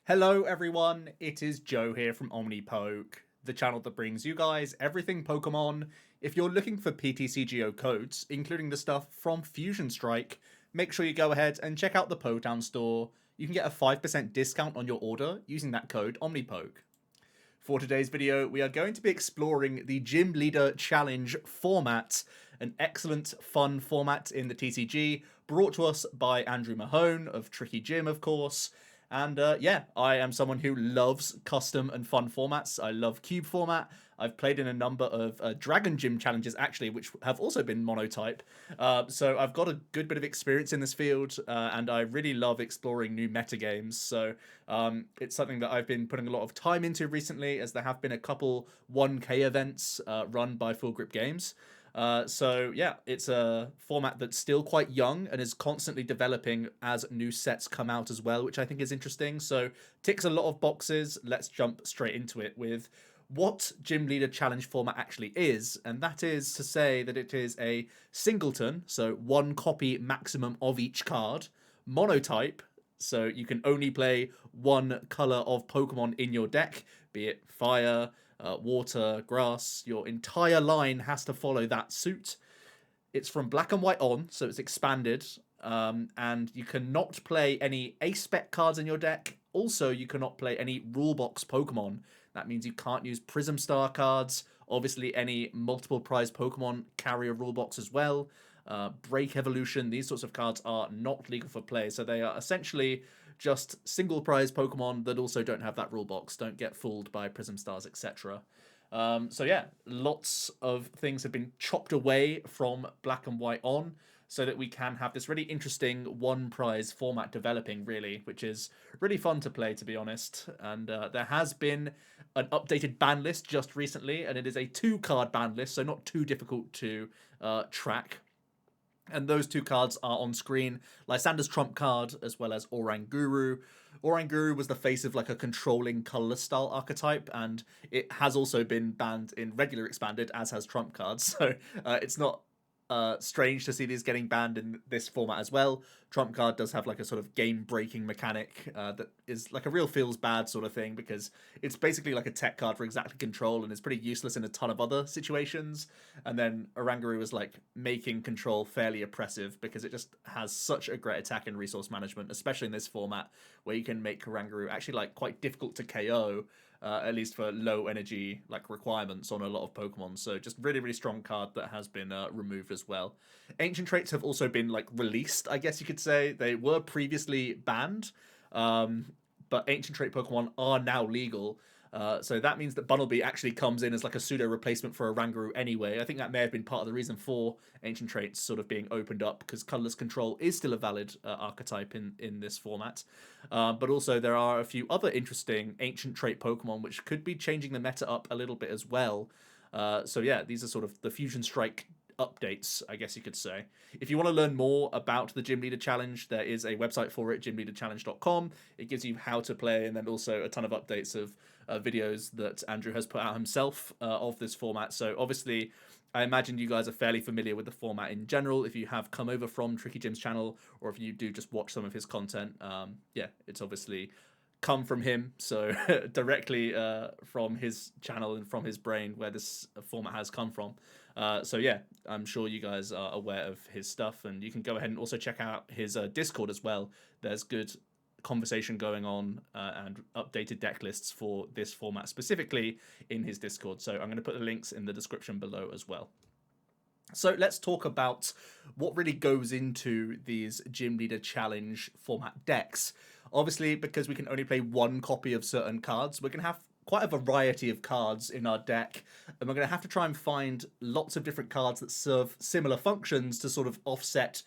Hello everyone, it is Joe here from Omnipoke, the channel that brings you guys everything Pokemon. If you're looking for PTCGO codes, including the stuff from Fusion Strike, make sure you go ahead and check out the Potown store. You can get a 5% discount on your order using that code Omnipoke. For today's video, we are going to be exploring the Gym Leader Challenge format, an excellent, fun format in the TCG, brought to us by Andrew Mahone of Tricky Gym, of course. And yeah, I am someone who loves custom and fun formats. I love cube format. I've played in a number of Dragon Gym challenges, actually, which have also been monotype. So I've got a good bit of experience in this field, and I really love exploring new metagames. So it's something that I've been putting a lot of time into recently, as there have been a couple 1K events run by Full Grip Games. So yeah, it's a format that's still quite young and is constantly developing as new sets come out as well, which I think is interesting. So ticks a lot of boxes. Let's jump straight into it with what Gym Leader Challenge format actually is, and that is to say that it is a singleton, so one copy maximum of each card, monotype, so you can only play one color of Pokemon in your deck, be it fire, water, grass. Your entire line has to follow that suit. It's from black and white on, so it's expanded, and you cannot play any ace spec cards in your deck. Also, you cannot play any rulebox Pokemon. That means you can't use Prism Star cards. Obviously, any multiple prize Pokemon carry a rulebox as well. Break Evolution, these sorts of cards are not legal for play, so they are essentially just single prize Pokemon that also don't have that rule box, don't get fooled by Prism Stars, etc. So yeah, lots of things have been chopped away from black and white on, so that we can have this really interesting one prize format developing, really, which is really fun to play, to be honest. And there has been an updated ban list just recently, and it is a 2-card ban list, so not too difficult to track. And those 2 cards are on screen. Lysander's trump card, as well as Oranguru. Oranguru was the face of like a controlling colorless style archetype, and it has also been banned in regular expanded, as has trump cards. So it's not strange to see these getting banned in this format as well. Trump card does have like a sort of game-breaking mechanic that is like a real feels bad sort of thing, because it's basically like a tech card for exactly control and is pretty useless in a ton of other situations. And then Oranguru is like making control fairly oppressive, because it just has such a great attack and resource management, especially in this format where you can make Oranguru actually like quite difficult to KO, at least for low energy like requirements on a lot of Pokemon. So just really, really strong card that has been removed as well. Ancient traits have also been like released, I guess you could say. They were previously banned, but ancient trait Pokemon are now legal. So that means that Bunnelby actually comes in as like a pseudo replacement for Oranguru anyway. I think that may have been part of the reason for ancient traits sort of being opened up, because colorless control is still a valid archetype in this format. But also there are a few other interesting ancient trait Pokemon which could be changing the meta up a little bit as well. So yeah, these are sort of the Fusion Strike updates, I guess you could say. If you want to learn more about the Gym Leader Challenge, there is a website for it, gymleaderchallenge.com. It gives you how to play, and then also a ton of updates of videos that Andrew has put out himself of this format. So obviously, I imagine you guys are fairly familiar with the format in general if you have come over from Tricky Jim's channel, or if you do just watch some of his content. Yeah, it's obviously come from him, so directly from his channel and from his brain where this format has come from. So yeah, I'm sure you guys are aware of his stuff, and you can go ahead and also check out his Discord as well. There's good conversation going on and updated deck lists for this format specifically in his Discord. So I'm going to put the links in the description below as well. So let's talk about what really goes into these Gym Leader Challenge format decks. Obviously, because we can only play one copy of certain cards, we're going to have quite a variety of cards in our deck, and we're going to have to try and find lots of different cards that serve similar functions to sort of offset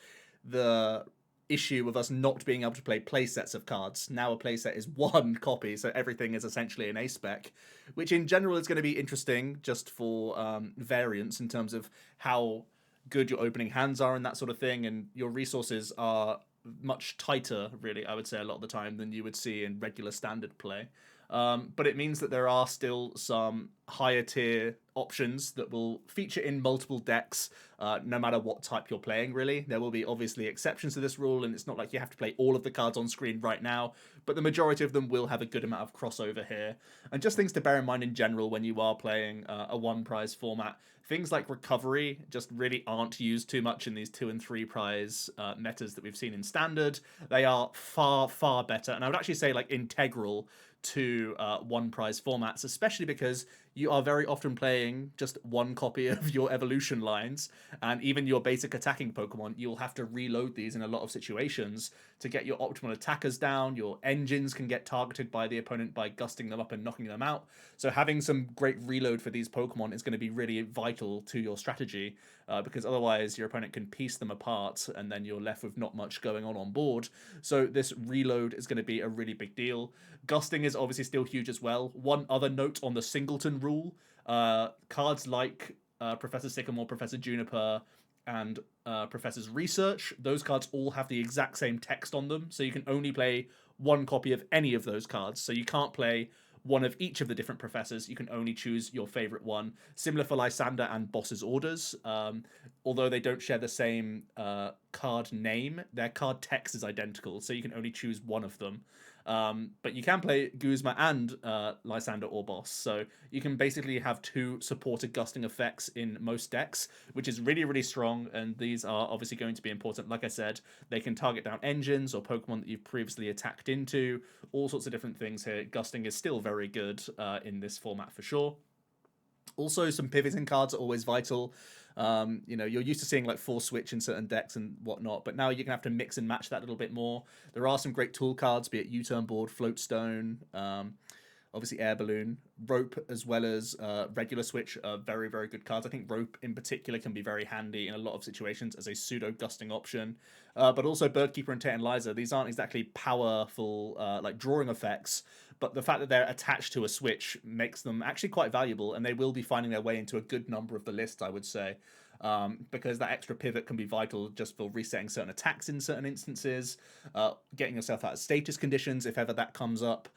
the issue of us not being able to play play sets of cards. Now a playset is one copy, so everything is essentially an ace spec, which in general is going to be interesting just for variance in terms of how good your opening hands are and that sort of thing, and your resources are much tighter, really, I would say, a lot of the time than you would see in regular standard play. But it means that there are still some higher tier options that will feature in multiple decks, no matter what type you're playing, really. There will be obviously exceptions to this rule, and it's not like you have to play all of the cards on screen right now, but the majority of them will have a good amount of crossover here. And just things to bear in mind in general when you are playing a one prize format. Things like recovery just really aren't used too much in these 2 and 3 prize metas that we've seen in standard. They are far, far better, and I would actually say like integral to one prize formats, especially because you are very often playing just one copy of your evolution lines, and even your basic attacking Pokemon, you'll have to reload these in a lot of situations to get your optimal attackers down. Your engines can get targeted by the opponent by gusting them up and knocking them out. So having some great reload for these Pokemon is going to be really vital to your strategy, because otherwise your opponent can piece them apart and then you're left with not much going on board. So this reload is going to be a really big deal. Gusting is obviously still huge as well. One other note on the singleton rule, cards like Professor Sycamore, Professor Juniper, and Professor's Research, those cards all have the exact same text on them, so you can only play one copy of any of those cards. So you can't play one of each of the different professors. You can only choose your favorite one. Similar for Lysander and Boss's Orders. Although they don't share the same card name, their card text is identical, so you can only choose one of them. But you can play Guzma and Lysander or Boss, so you can basically have 2 supported gusting effects in most decks, which is really, really strong, and these are obviously going to be important. Like I said, they can target down engines or Pokemon that you've previously attacked into, all sorts of different things here. Gusting is still very good in this format for sure. Also, some pivoting cards are always vital. You're used to seeing like Force Switch in certain decks and whatnot, but now you're gonna have to mix and match that a little bit more. There are some great tool cards, be it U-turn board, Floatstone, obviously Air Balloon, Rope, as well as Regular Switch are very, very good cards. I think Rope in particular can be very handy in a lot of situations as a pseudo gusting option. But also Birdkeeper and Tantalizer, these aren't exactly powerful like drawing effects, but the fact that they're attached to a switch makes them actually quite valuable, and they will be finding their way into a good number of the list, I would say. Because that extra pivot can be vital just for resetting certain attacks in certain instances, getting yourself out of status conditions if ever that comes up,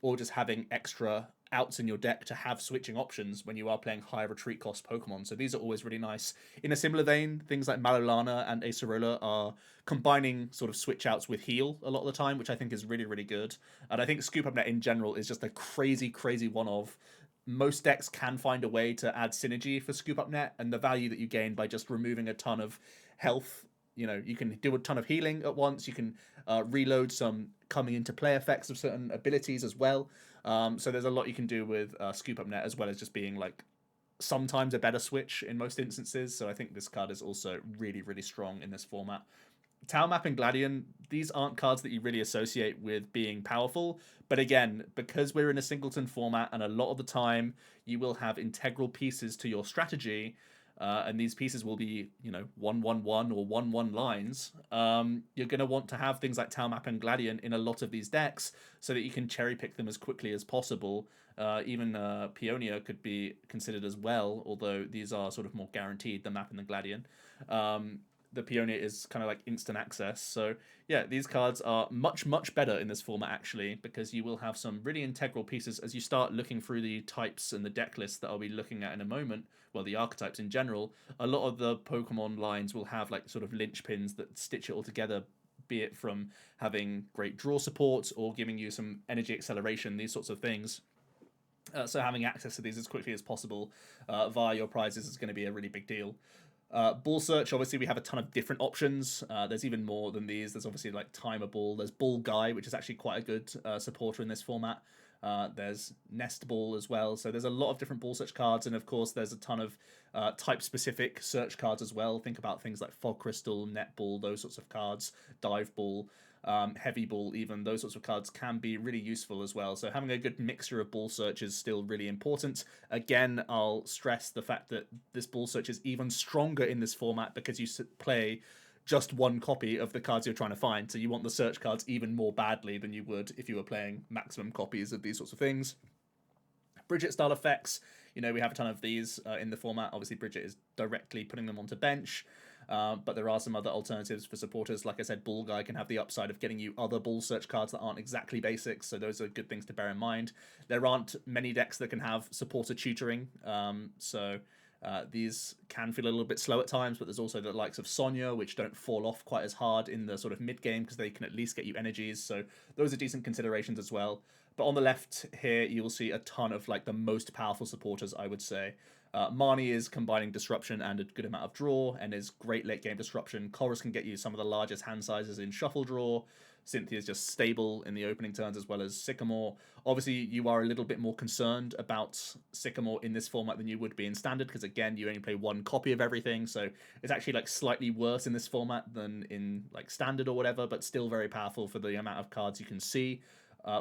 or just having extra outs in your deck to have switching options when you are playing high retreat cost Pokemon. So these are always really nice. In a similar vein, things like Malolana and Acerola are combining sort of switch outs with heal a lot of the time, which I think is really, really good. And I think Scoop Up Net in general is just a crazy, crazy one of. Most decks can find a way to add synergy for Scoop Up Net, and the value that you gain by just removing a ton of health. You can do a ton of healing at once. You can reload some coming into play effects of certain abilities as well. So there's a lot you can do with Scoop Up Net, as well as just being like sometimes a better switch in most instances. So I think this card is also really, really strong in this format. Tower Map and Gladion, these aren't cards that you really associate with being powerful. But again, because we're in a singleton format, and a lot of the time you will have integral pieces to your strategy, and these pieces will be, 1/1/1 or 1/1 lines, you're going to want to have things like Tower Map and Gladion in a lot of these decks so that you can cherry pick them as quickly as possible. Even Peonia could be considered as well, although these are sort of more guaranteed, the Map and the Gladion. The Peonia is kind of like instant access. So yeah, these cards are much, much better in this format actually, because you will have some really integral pieces as you start looking through the types and the deck lists that I'll be looking at in a moment. Well, the archetypes in general, a lot of the Pokemon lines will have like sort of linchpins that stitch it all together, be it from having great draw support or giving you some energy acceleration, these sorts of things. So having access to these as quickly as possible via your prizes is going to be a really big deal. Ball Search, obviously we have a ton of different options. There's even more than these. There's obviously like Timer Ball. There's Ball Guy, which is actually quite a good supporter in this format. There's Nest Ball as well. So there's a lot of different Ball Search cards, and of course there's a ton of type-specific search cards as well. Think about things like Fog Crystal, Net Ball, those sorts of cards, Dive Ball. Heavy Ball, even those sorts of cards can be really useful as well. So having a good mixture of Ball Search is still really important. Again, I'll stress the fact that this Ball Search is even stronger in this format because you play just one copy of the cards you're trying to find. So you want the search cards even more badly than you would if you were playing maximum copies of these sorts of things. Bridget style effects, we have a ton of these in the format. Obviously, Bridget is directly putting them onto bench. But there are some other alternatives for supporters. Like I said, Bull Guy can have the upside of getting you other Bull Search cards that aren't exactly basics, so those are good things to bear in mind. There aren't many decks that can have supporter tutoring, these can feel a little bit slow at times, but there's also the likes of Sonya, which don't fall off quite as hard in the sort of mid game because they can at least get you energies. So those are decent considerations as well. But on the left here, you will see a ton of like the most powerful supporters, I would say. Marnie is combining disruption and a good amount of draw, and is great late game disruption. Colorless can get you some of the largest hand sizes in shuffle draw. Cynthia is just stable in the opening turns, as well as Sycamore. Obviously, you are a little bit more concerned about Sycamore in this format than you would be in Standard, because again, you only play one copy of everything, so it's actually like slightly worse in this format than in like Standard or whatever, but still very powerful for the amount of cards you can see.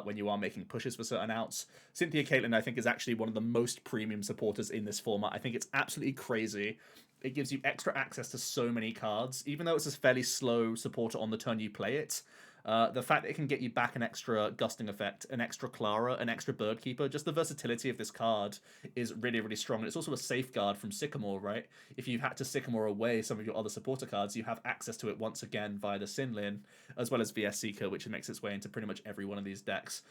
When you are making pushes for certain outs. Cynthia Caitlin, I think, is actually one of the most premium supporters in this format. I think it's absolutely crazy. It gives you extra access to so many cards, even though it's a fairly slow supporter on the turn you play it. The fact that it can get you back an extra Gusting Effect, an extra Clara, an extra Birdkeeper, just the versatility of this card is really, really strong. And it's also a safeguard from Sycamore, right? If you've had to Sycamore away some of your other supporter cards, you have access to it once again via the Sinlin, as well as VS Seeker, which makes its way into pretty much every one of these decks,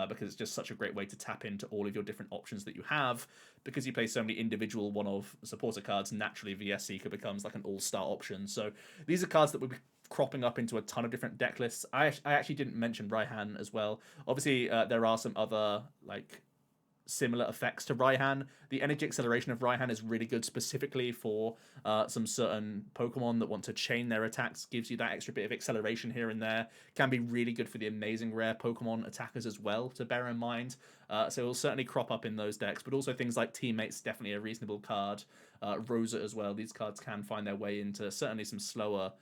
because it's just such a great way to tap into all of your different options that you have. Because you play so many individual one-of supporter cards, naturally VS Seeker becomes like an all-star option. So these are cards that would be cropping up into a ton of different deck lists. I actually didn't mention Raihan as well. Obviously, there are some other like similar effects to Raihan. The energy acceleration of Raihan is really good specifically for some certain Pokemon that want to chain their attacks. Gives you that extra bit of acceleration here and there. Can be really good for the amazing rare Pokemon attackers as well, to bear in mind. So it will certainly crop up in those decks, but also things like Teammates, definitely a reasonable card. Rosa as well. These cards can find their way into certainly some slower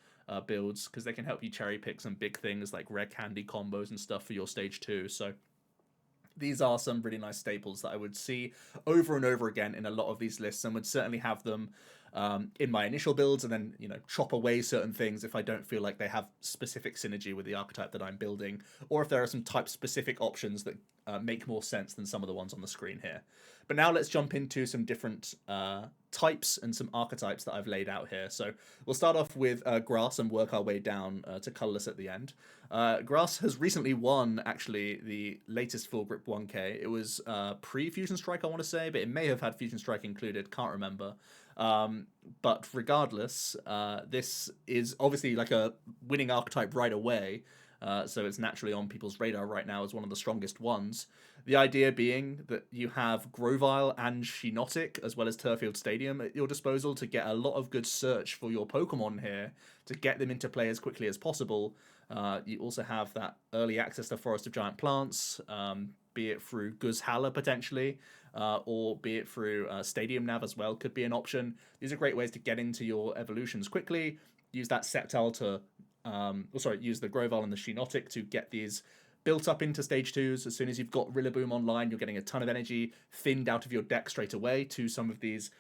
builds, because they can help you cherry pick some big things like rare candy combos and stuff for your stage 2. So these are some really nice staples that I would see over and over again in a lot of these lists, and would certainly have them in my initial builds, and then chop away certain things if I don't feel like they have specific synergy with the archetype that I'm building, or if there are some type specific options that make more sense than some of the ones on the screen here. But now let's jump into some different types and some archetypes that I've laid out here. So we'll start off with Grass and work our way down to Colorless at the end. Grass has recently won, actually, the latest Full Grip 1K. It was pre-Fusion Strike, I want to say, but it may have had Fusion Strike included, can't remember. But regardless, this is obviously like a winning archetype right away. So it's naturally on people's radar right now as one of the strongest ones. The idea being that you have Grovyle and Shiinotic, as well as Turffield Stadium, at your disposal to get a lot of good search for your Pokemon here, to get them into play as quickly as possible. You also have that early access to Forest of Giant Plants, be it through Guzhala potentially, or be it through Stadium Nav as well, could be an option. These are great ways to get into your evolutions quickly. Use that Sceptile to use the Grovyle and the Shiinotic to get these built up into stage 2s. As soon as you've got Rillaboom online, you're getting a ton of energy thinned out of your deck straight away to some of these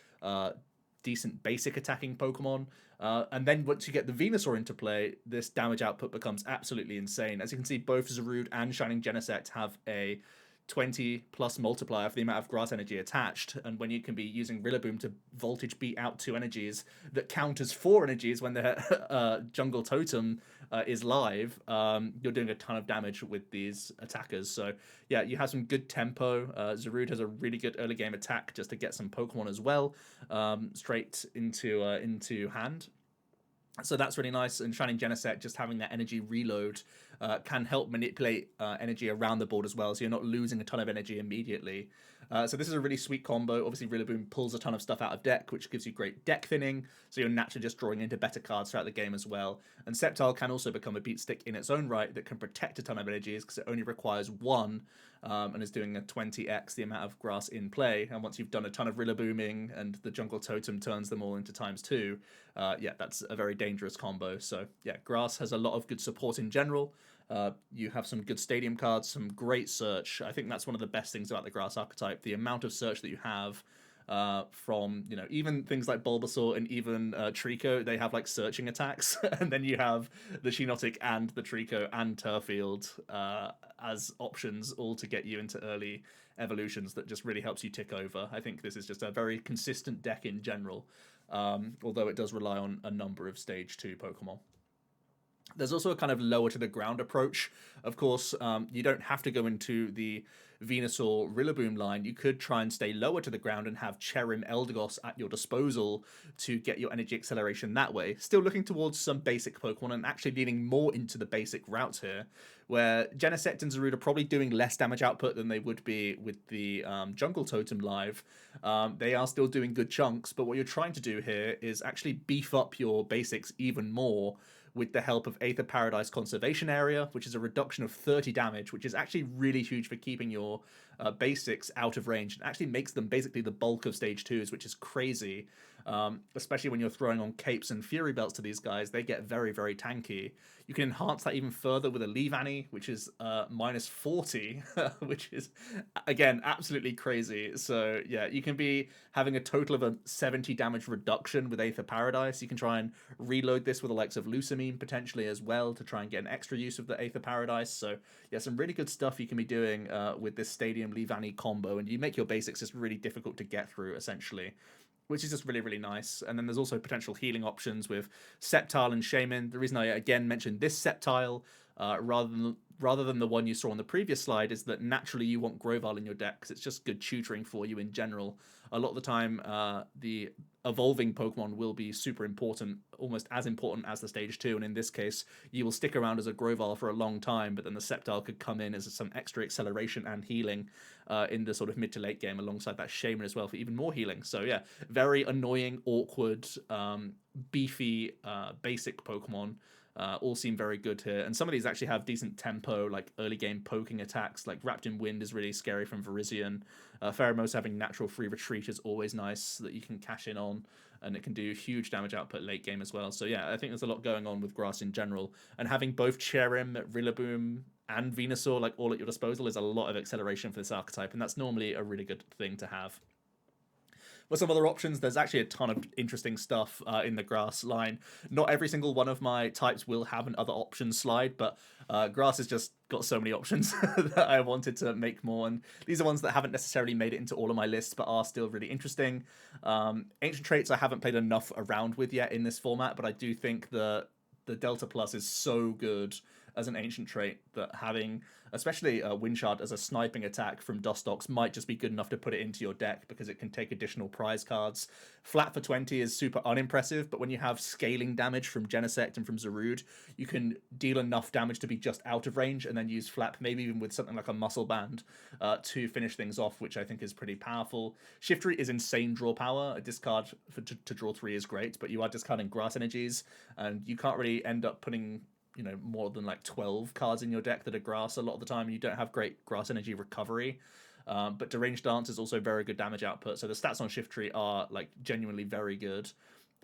decent basic attacking Pokemon. And then once you get the Venusaur into play, this damage output becomes absolutely insane. As you can see, both Zarude and Shining Genesect have a 20 plus multiplier for the amount of grass energy attached, and when you can be using Rillaboom to voltage beat out 2 energies that count as 4 energies when the jungle totem is live, you're doing a ton of damage with these attackers. So yeah, you have some good tempo. Zarude has a really good early game attack just to get some Pokemon as well, straight into hand. So that's really nice, and Shining Genesect, just having that energy reload, can help manipulate energy around the board as well, so you're not losing a ton of energy immediately. So this is a really sweet combo. Obviously, Rillaboom pulls a ton of stuff out of deck, which gives you great deck thinning, so you're naturally just drawing into better cards throughout the game as well. And Sceptile can also become a beat stick in its own right that can protect a ton of energies, because it only requires 1, and is doing a 20x the amount of grass in play. And once you've done a ton of Rillabooming and the jungle totem turns them all into ×2, yeah, that's a very dangerous combo. So yeah, grass has a lot of good support in general. You have some good stadium cards, some great search. I think that's one of the best things about the grass archetype. The amount of search that you have from, you know, even things like Bulbasaur and even Trico, they have like searching attacks, and then you have the Shiinotic and the Trico and Turfield as options, all to get you into early evolutions that just really helps you tick over. I think this is just a very consistent deck in general, although it does rely on a number of stage 2 Pokemon. There's also a kind of lower to the ground approach. Of course, you don't have to go into the Venusaur Rillaboom line. You could try and stay lower to the ground and have Cherim Eldegoss at your disposal to get your energy acceleration that way. Still looking towards some basic Pokemon and actually leaning more into the basic routes here, where Genesect and Zarude are probably doing less damage output than they would be with the Jungle Totem live. They are still doing good chunks, but what you're trying to do here is actually beef up your basics even more with the help of Aether Paradise Conservation Area, which is a reduction of 30 damage, which is actually really huge for keeping your basics out of range. It actually makes them basically the bulk of stage 2s, which is crazy, especially when you're throwing on capes and fury belts to these guys. They get very, very tanky. You can enhance that even further with a Leavanny, which is minus 40, which is, again, absolutely crazy. So, yeah, you can be having a total of a 70 damage reduction with Aether Paradise. You can try and reload this with the likes of Lusamine potentially as well to try and get an extra use of the Aether Paradise. So, yeah, some really good stuff you can be doing with this Stadium Leavanny combo, and you make your basics just really difficult to get through, essentially, which is just really, really nice. And then there's also potential healing options with Sceptile and Shaman. The reason I, again, mentioned this Sceptile rather than the one you saw on the previous slide is that naturally you want Grovyle in your deck because it's just good tutoring for you in general. A lot of the time, the evolving Pokemon will be super important, almost as important as the stage 2, and in this case, you will stick around as a Grovyle for a long time, but then the Sceptile could come in as some extra acceleration and healing in the sort of mid to late game alongside that Shaman as well for even more healing. So yeah, very annoying, awkward, beefy, basic Pokemon. All seem very good here, and some of these actually have decent tempo, like early game poking attacks. Like Wrapped in Wind is really scary from Virizion. Pheromos having natural free retreat is always nice that you can cash in on, and it can do huge damage output late game as well. So yeah, I think there's a lot going on with grass in general, and having both Cherim, Rillaboom, and Venusaur like all at your disposal is a lot of acceleration for this archetype, and that's normally a really good thing to have. With some other options, there's actually a ton of interesting stuff in the grass line. Not every single one of my types will have an other options slide, but grass has just got so many options that I wanted to make more. And these are ones that haven't necessarily made it into all of my lists, but are still really interesting. Ancient traits I haven't played enough around with yet in this format, but I do think the Delta Plus is so good as an ancient trait that having especially Windshard as a sniping attack from Dustox might just be good enough to put it into your deck because it can take additional prize cards. Flat for 20 is super unimpressive, but when you have scaling damage from Genesect and from Zarude, you can deal enough damage to be just out of range and then use Flap, maybe even with something like a Muscle Band, to finish things off, which I think is pretty powerful. Shiftry is insane draw power. A discard to draw 3 is great, but you are discarding grass energies, and you can't really end up putting more than like 12 cards in your deck that are grass a lot of the time, and you don't have great grass energy recovery. But Deranged Dance is also very good damage output, so the stats on Shiftry are like genuinely very good.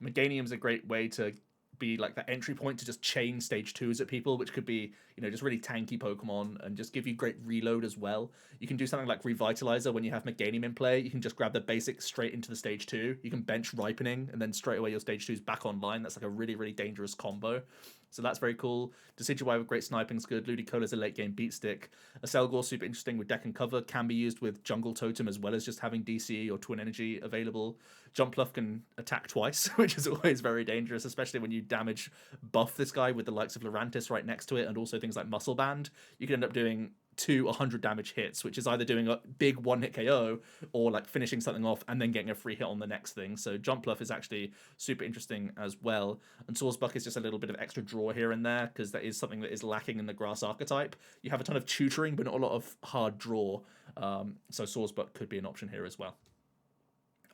Meganium's a great way to be like that entry point to just chain stage 2s at people, which could be just really tanky Pokemon and just give you great reload as well. You can do something like Revitalizer when you have Meganium in play. You can just grab the basic straight into the stage 2. You can bench Ripening and then straight away your stage 2 is back online. That's like a really, really dangerous combo. So that's very cool. Decidueye with great sniping is good. Ludicolo is a late game beat stick. Acelgor super interesting with deck and cover. Can be used with Jungle Totem as well as just having DCE or Twin Energy available. Jumpluff can attack twice, which is always very dangerous, especially when you damage buff this guy with the likes of Lurantis right next to it, and also things like Muscle Band. You can end up doing 2 100 damage hits, which is either doing a big one-hit KO or like finishing something off and then getting a free hit on the next thing. So Jumpluff is actually super interesting as well. And Sawsbuck is just a little bit of extra draw here and there because that is something that is lacking in the grass archetype. You have a ton of tutoring, but not a lot of hard draw. So Sawsbuck could be an option here as well.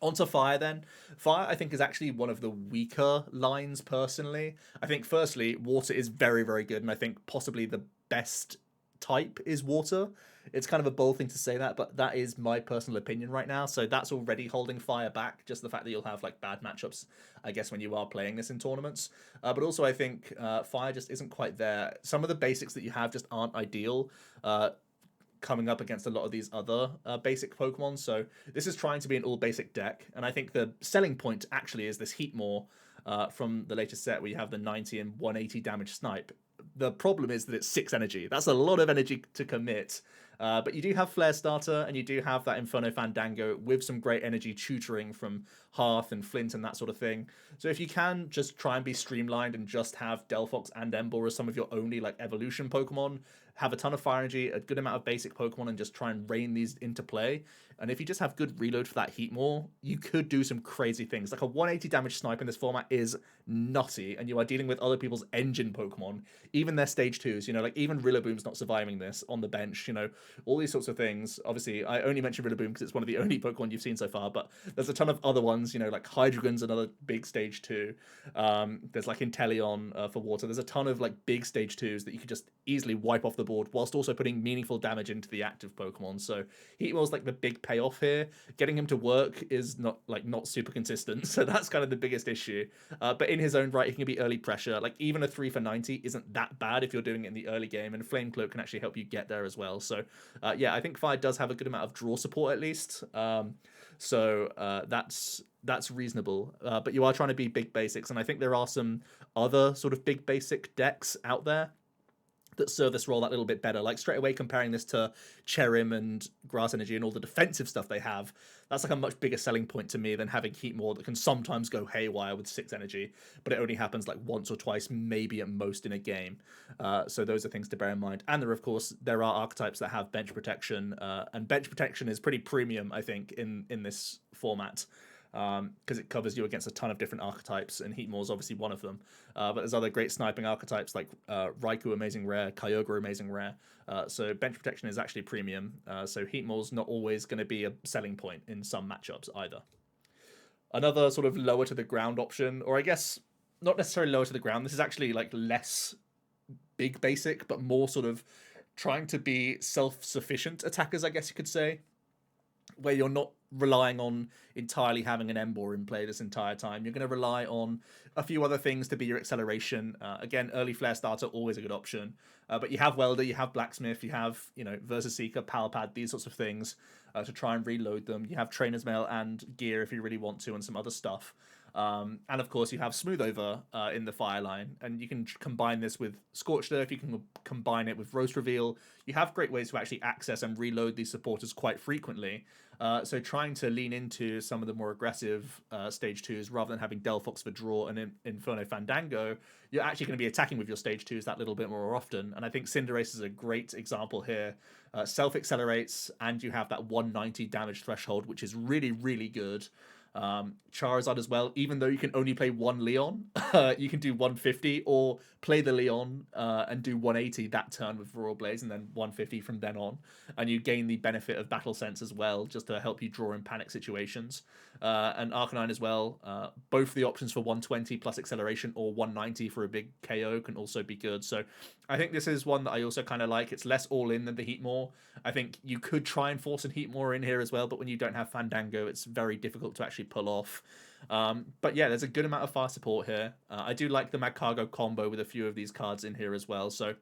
Onto Fire then. Fire, I think, is actually one of the weaker lines, personally. I think, firstly, Water is very, very good, and I think possibly the best type is Water. It's kind of a bold thing to say that, but that is my personal opinion right now, so that's already holding Fire back, just the fact that you'll have like bad matchups, I guess, when you are playing this in tournaments. But also I think Fire just isn't quite there. Some of the basics that you have just aren't ideal. coming up against a lot of these other basic Pokemon. So this is trying to be an all basic deck, and I think the selling point actually is this Heatmore from the latest set where you have the 90 and 180 damage snipe. The problem is that it's 6 energy. That's a lot of energy to commit. But you do have Flare Starter, and you do have that Inferno Fandango with some great energy tutoring from Hearth and Flint and that sort of thing. So if you can just try and be streamlined and just have Delphox and Emboar as some of your only like evolution Pokemon, have a ton of fire energy, a good amount of basic Pokemon, and just try and rein these into play. And if you just have good reload for that Heatmore, you could do some crazy things. Like a 180 damage snipe in this format is nutty, and you are dealing with other people's engine Pokemon, even their stage 2s, you know, like even Rillaboom's not surviving this on the bench, you know, all these sorts of things. Obviously, I only mentioned Rillaboom because it's one of the only Pokemon you've seen so far, but there's a ton of other ones, you know, like Hydreigon's another big stage 2. There's like Inteleon for water. There's a ton of like big stage 2s that you could just easily wipe off the board whilst also putting meaningful damage into the active Pokemon. So Heatmore's like the big payoff here. Getting him to work is not super consistent, so that's kind of the biggest issue. But in his own right, he can be early pressure. Like even a 3 for 90 isn't that bad if you're doing it in the early game, and Flame Cloak can actually help you get there as well. So yeah, I think Fire does have a good amount of draw support at least. So that's reasonable. But you are trying to be big basics, and I think there are some other sort of big basic decks out there that serve this role that little bit better. Like straight away comparing this to Cherim and Grass Energy and all the defensive stuff they have, that's like a much bigger selling point to me than having Heatmore that can sometimes go haywire with 6 energy, but it only happens like once or twice, maybe at most in a game. So those are things to bear in mind. And there are archetypes that have bench protection, and bench protection is pretty premium, I think, in this format. Because it covers you against a ton of different archetypes, and Heatmore's obviously one of them. But there's other great sniping archetypes like Raikou Amazing Rare, Kyogre Amazing Rare. So bench protection is actually premium. So Heatmore's not always going to be a selling point in some matchups either. Another sort of lower to the ground option, or I guess not necessarily lower to the ground. This is actually like less big basic, but more sort of trying to be self-sufficient attackers, I guess you could say, where you're not relying on entirely having an Emboar in play this entire time. You're going to rely on a few other things to be your acceleration. Again, early Flare Starter, always a good option. But you have Welder, you have Blacksmith, you have, you know, Versus Seeker, Power Pad, these sorts of things to try and reload them. You have Trainer's Mail and Gear if you really want to, and some other stuff. And of course, you have Smoothover in the fire line, and you can combine this with Scorched Earth. You can combine it with Roast Reveal. You have great ways to actually access and reload these supporters quite frequently. So trying to lean into some of the more aggressive stage 2s rather than having Delphox for draw and Inferno Fandango, you're actually going to be attacking with your stage 2s that little bit more often. And I think Cinderace is a great example here. Self-accelerates, and you have that 190 damage threshold, which is really, really good. Charizard as well, even though you can only play one Leon, you can do 150 or play the Leon and do 180 that turn with Royal Blaze, and then 150 from then on, and you gain the benefit of Battle Sense as well, just to help you draw in panic situations. And Arcanine as well, both the options for 120 plus acceleration or 190 for a big KO can also be good. So I think this is one that I also kind of like. It's less all in than the Heatmore. I think you could try and force a Heatmore in here as well, but when you don't have Fandango, it's very difficult to actually pull off. But yeah, there's a good amount of fire support here. I do like the Magcargo combo with a few of these cards in here as well, so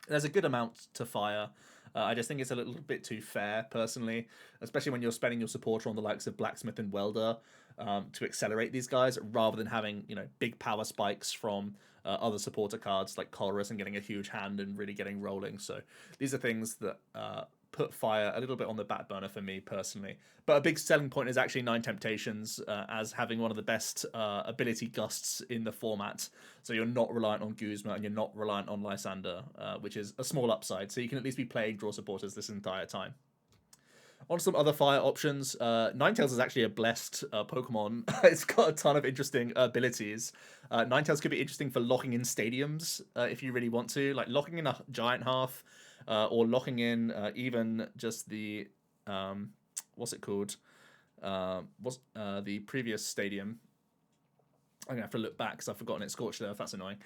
there's a good amount to fire. I just think it's a little bit too fair, personally, especially when you're spending your supporter on the likes of Blacksmith and Welder to accelerate these guys, rather than having, you know, big power spikes from other supporter cards like Colorless and getting a huge hand and really getting rolling. So these are things that put fire a little bit on the back burner for me personally. But a big selling point is actually Nine Temptations as having one of the best ability gusts in the format. So you're not reliant on Guzma and you're not reliant on Lysander, which is a small upside. So you can at least be playing draw supporters this entire time. On some other fire options, Ninetales is actually a blessed Pokemon. It's got a ton of interesting abilities. Ninetales could be interesting for locking in stadiums if you really want to, like locking in a Giant Hearth, or locking in even just the what's it called? What's the previous stadium? I'm gonna have to look back because I've forgotten it's Scorched Earth. That's annoying.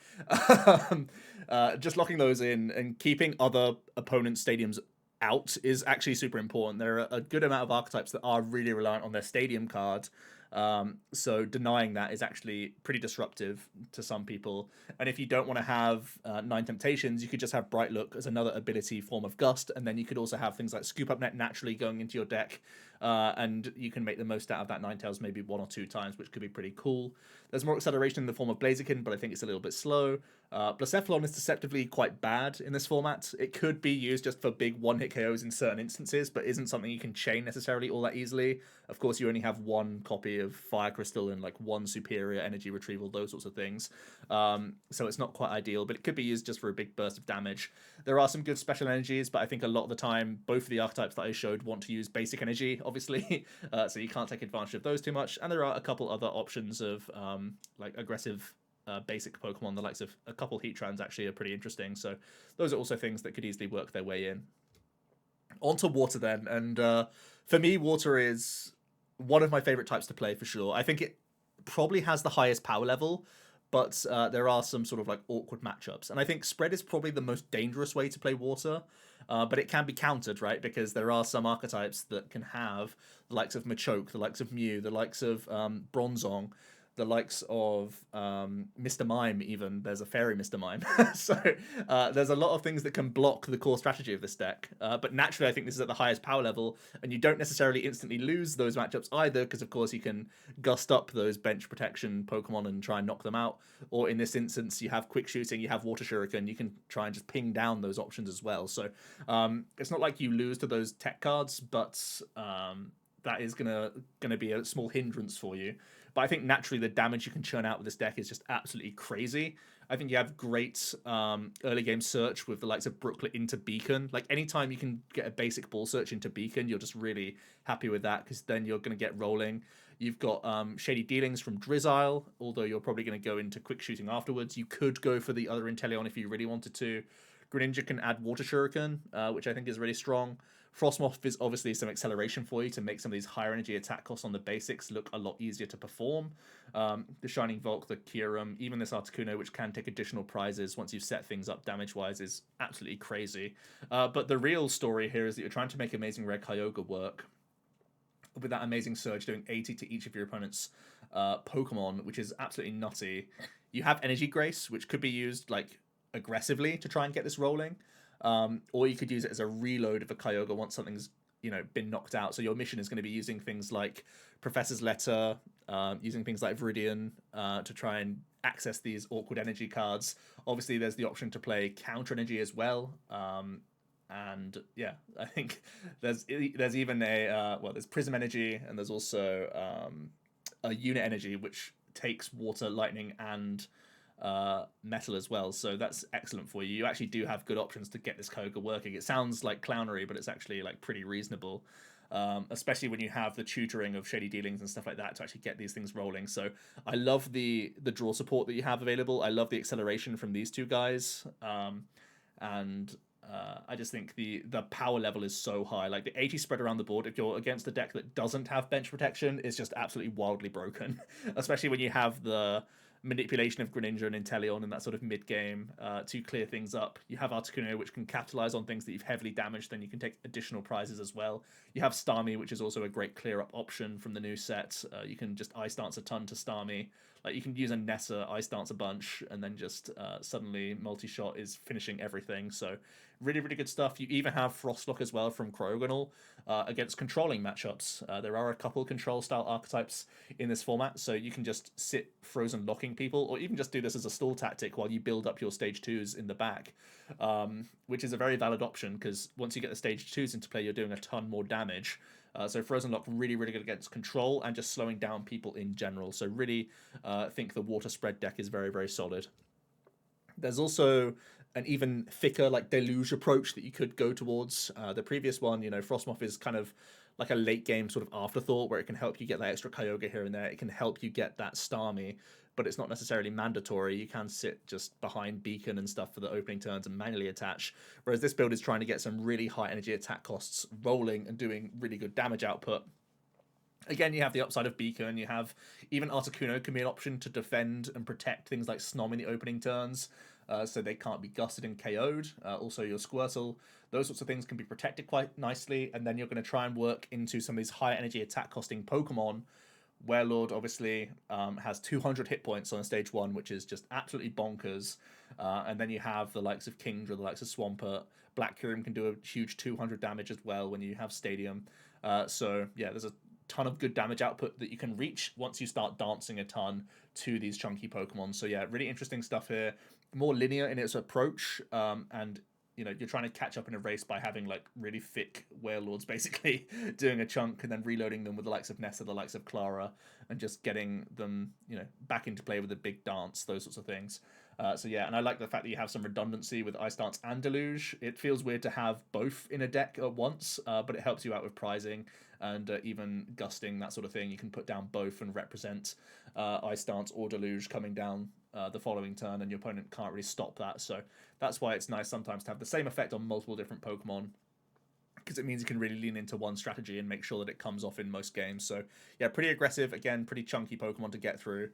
Just locking those in and keeping other opponents' stadiums out is actually super important. There are a good amount of archetypes that are really reliant on their stadium card, So denying that is actually pretty disruptive to some people. And if you don't want to have Nine Temptations, you could just have Bright Look as another ability form of Gust, and then you could also have things like Scoop Up Net naturally going into your deck, and you can make the most out of that Ninetales maybe 1 or 2 times, which could be pretty cool. There's more acceleration in the form of Blaziken, but I think it's a little bit slow. Blacephalon is deceptively quite bad in this format. It could be used just for big one-hit KOs in certain instances, but isn't something you can chain necessarily all that easily. Of course, you only have one copy of Fire Crystal and like one superior energy retrieval, those sorts of things. So it's not quite ideal, but it could be used just for a big burst of damage. There are some good special energies, but I think a lot of the time, both of the archetypes that I showed want to use basic energy, obviously, so you can't take advantage of those too much. And there are a couple other options of like aggressive basic Pokemon, the likes of a couple Heatrans actually are pretty interesting. So those are also things that could easily work their way in. Onto Water then, and for me, Water is one of my favorite types to play for sure. I think it probably has the highest power level, but there are some sort of like awkward matchups, and I think Spread is probably the most dangerous way to play Water. But it can be countered, right? Because there are some archetypes that can have the likes of Machoke, the likes of Mew, the likes of Bronzong, the likes of Mr. Mime, even. There's a fairy Mr. Mime. So there's a lot of things that can block the core strategy of this deck. But naturally, I think this is at the highest power level, and you don't necessarily instantly lose those matchups either, because of course you can gust up those bench protection Pokemon and try and knock them out. Or in this instance, you have Quick Shooting, you have Water Shuriken, you can try and just ping down those options as well. So it's not like you lose to those tech cards, but that is gonna be a small hindrance for you. But I think naturally the damage you can churn out with this deck is just absolutely crazy. I think you have great early game search with the likes of Brooklet into Beacon. Like anytime you can get a basic ball search into Beacon, you're just really happy with that, because then you're going to get rolling. You've got Shady Dealings from Drizzile, although you're probably going to go into Quick Shooting afterwards. You could go for the other Inteleon if you really wanted to. Greninja can add Water Shuriken, which I think is really strong. Frostmoth is obviously some acceleration for you to make some of these higher energy attack costs on the basics look a lot easier to perform. The Shining Volk, the Kyurem, even this Articuno, which can take additional prizes once you've set things up damage-wise, is absolutely crazy. But the real story here is that you're trying to make Amazing Rare Kyogre work with that Amazing Surge doing 80 to each of your opponent's Pokemon, which is absolutely nutty. You have Energy Grace, which could be used like aggressively to try and get this rolling. Or you could use it as a reload of a Kyogre once something's been knocked out. So your mission is going to be using things like Professor's Letter, using things like Viridian to try and access these awkward energy cards. Obviously, there's the option to play counter energy as well. And yeah, I think there's even there's Prism Energy, and there's also a Unit Energy which takes Water, Lightning, and metal as well, so that's excellent for you. You actually do have good options to get this Kyogre working. It sounds like clownery, but it's actually like pretty reasonable, especially when you have the tutoring of Shady Dealings and stuff like that to actually get these things rolling. So I love the draw support that you have available. I love the acceleration from these two guys, and I just think the power level is so high. Like the 80 spread around the board, if you're against a deck that doesn't have bench protection, is just absolutely wildly broken, especially when you have the manipulation of Greninja and Inteleon in that sort of mid-game to clear things up. You have Articuno, which can capitalize on things that you've heavily damaged, then you can take additional prizes as well. You have Starmie, which is also a great clear-up option from the new set. You can just Ice Dance a ton to Starmie. Like you can use a Nessa, Ice Dance a bunch, and then just suddenly multi-shot is finishing everything. So really, really good stuff. You even have Frostlock as well from Cryogonal against controlling matchups. There are a couple control-style archetypes in this format, so you can just sit frozen locking people, or even just do this as a stall tactic while you build up your stage 2s in the back, which is a very valid option, because once you get the stage 2s into play, you're doing a ton more damage. So Frozen Lock really, really good against control and just slowing down people in general. So really think the Water Spread deck is very, very solid. There's also an even thicker like Deluge approach that you could go towards. The previous one, Frostmoth is kind of like a late game sort of afterthought where it can help you get that extra Kyogre here and there. It can help you get that Starmie, but it's not necessarily mandatory. You can sit just behind Beacon and stuff for the opening turns and manually attach. Whereas this build is trying to get some really high energy attack costs rolling and doing really good damage output. Again, you have the upside of Beacon. You have even Articuno can be an option to defend and protect things like Snom in the opening turns, so they can't be gusted and KO'd. Also, your Squirtle, those sorts of things can be protected quite nicely, and then you're going to try and work into some of these high energy attack costing Pokemon Werelord obviously has 200 hit points on stage 1, which is just absolutely bonkers. And then you have the likes of Kingdra, the likes of Swampert. Black Kyurem can do a huge 200 damage as well when you have Stadium. So yeah, there's a ton of good damage output that you can reach once you start dancing a ton to these chunky Pokemon. So yeah, really interesting stuff here. More linear in its approach, and you're trying to catch up in a race by having like really thick Werelords basically doing a chunk and then reloading them with the likes of Nessa, the likes of Clara, and just getting them back into play with a big dance, those sorts of things. So yeah, and I like the fact that you have some redundancy with Ice Dance and Deluge. It feels weird to have both in a deck at once, but it helps you out with prizing and even gusting, that sort of thing. You can put down both and represent Ice Dance or Deluge coming down the following turn, and your opponent can't really stop that. So that's why it's nice sometimes to have the same effect on multiple different Pokemon, because it means you can really lean into one strategy and make sure that it comes off in most games. So yeah, pretty aggressive, again, pretty chunky Pokemon to get through.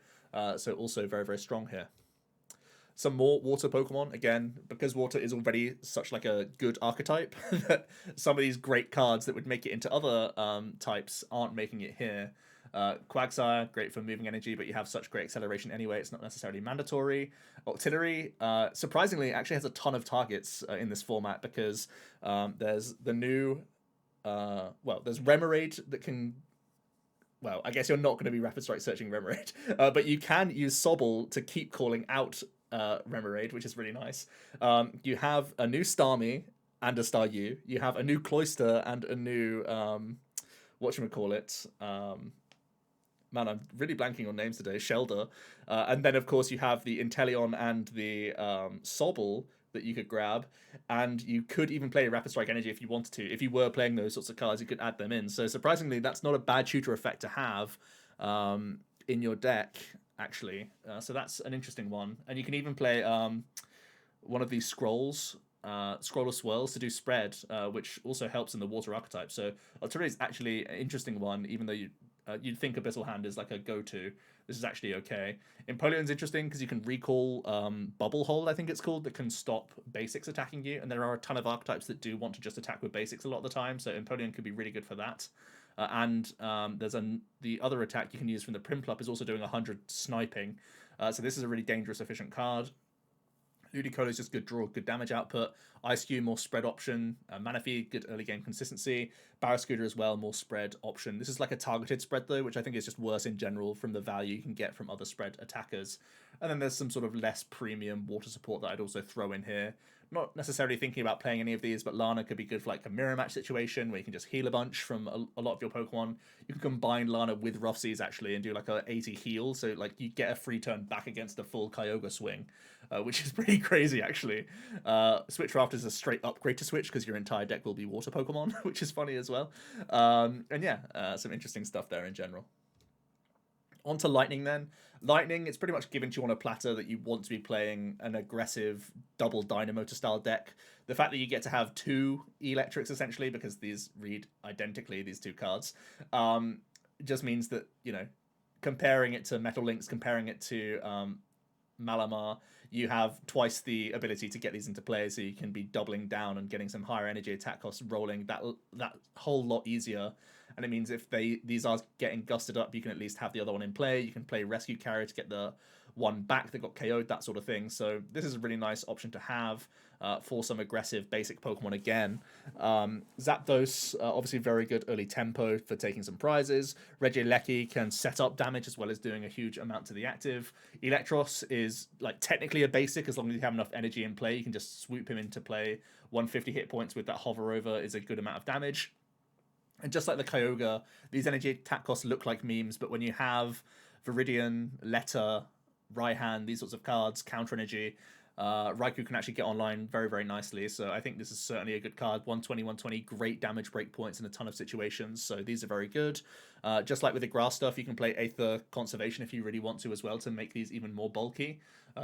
So also very, very strong here. Some more water Pokemon, again, because water is already such like a good archetype that some of these great cards that would make it into other types aren't making it here. Quagsire, great for moving energy, but you have such great acceleration anyway, it's not necessarily mandatory. Octillery, surprisingly, actually has a ton of targets in this format, because there's the new, there's Remoraid that can, well, I guess you're not going to be rapid strike searching Remoraid, but you can use Sobble to keep calling out Remoraid, which is really nice. You have a new Starmie and a Staryu. You have a new Cloyster and a new whatchamacallit. Man, I'm really blanking on names today. Shelder. And then, of course, you have the Inteleon and the Sobble that you could grab. And you could even play Rapid Strike Energy if you wanted to. If you were playing those sorts of cards, you could add them in. So, surprisingly, that's not a bad shooter effect to have in your deck, actually. So that's an interesting one. And you can even play one of these scrolls, Scroller Swirls, to do spread, which also helps in the water archetype. So Artillery is actually an interesting one, even though you'd think Abyssal Hand is like a go-to. This is actually okay. Empoleon's interesting because you can recall Bubble Hole, I think it's called, that can stop basics attacking you. And there are a ton of archetypes that do want to just attack with basics a lot of the time. So Empoleon could be really good for that. And there's the other attack you can use from the Primplup is also doing 100 sniping. So this is a really dangerous, efficient card. Ludicolo is just good draw, good damage output. Ice-Cube, more spread option. Manaphy, good early game consistency. Barrascooter as well, more spread option. This is like a targeted spread though, which I think is just worse in general from the value you can get from other spread attackers. And then there's some sort of less premium water support that I'd also throw in here. Not necessarily thinking about playing any of these, but Lana could be good for like a mirror match situation where you can just heal a bunch from a lot of your Pokemon. You can combine Lana with Roughtseize actually and do like a 80 heal, so like you get a free turn back against a full Kyogre swing, which is pretty crazy actually. Switch Raft is a straight upgrade to Switch because your entire deck will be water Pokemon, which is funny as well. And yeah, some interesting stuff there in general. On to Lightning then. Lightning, it's pretty much given to you on a platter that you want to be playing an aggressive double Dynamotor style deck. The fact that you get to have two Electrics essentially, because these read identically, these two cards, just means that, comparing it to Metal Links, comparing it to Malamar, you have twice the ability to get these into play, so you can be doubling down and getting some higher energy attack costs rolling that whole lot easier. And it means if these are getting gusted up, you can at least have the other one in play. You can play Rescue Carrier to get the one back that got KO'd, that sort of thing. So this is a really nice option to have for some aggressive basic Pokemon again. Zapdos, obviously very good early tempo for taking some prizes. Regieleki can set up damage as well as doing a huge amount to the active. Electros is like technically a basic as long as you have enough energy in play. You can just swoop him into play. 150 hit points with that hover over is a good amount of damage. And just like the Kyogre, these energy attack costs look like memes, but when you have Viridian, Letter, Raihan, these sorts of cards, counter energy, Raikou can actually get online very, very nicely. So I think this is certainly a good card. 120, 120, great damage break points in a ton of situations. So these are very good. Just like with the grass stuff, you can play Aether Conservation if you really want to as well to make these even more bulky.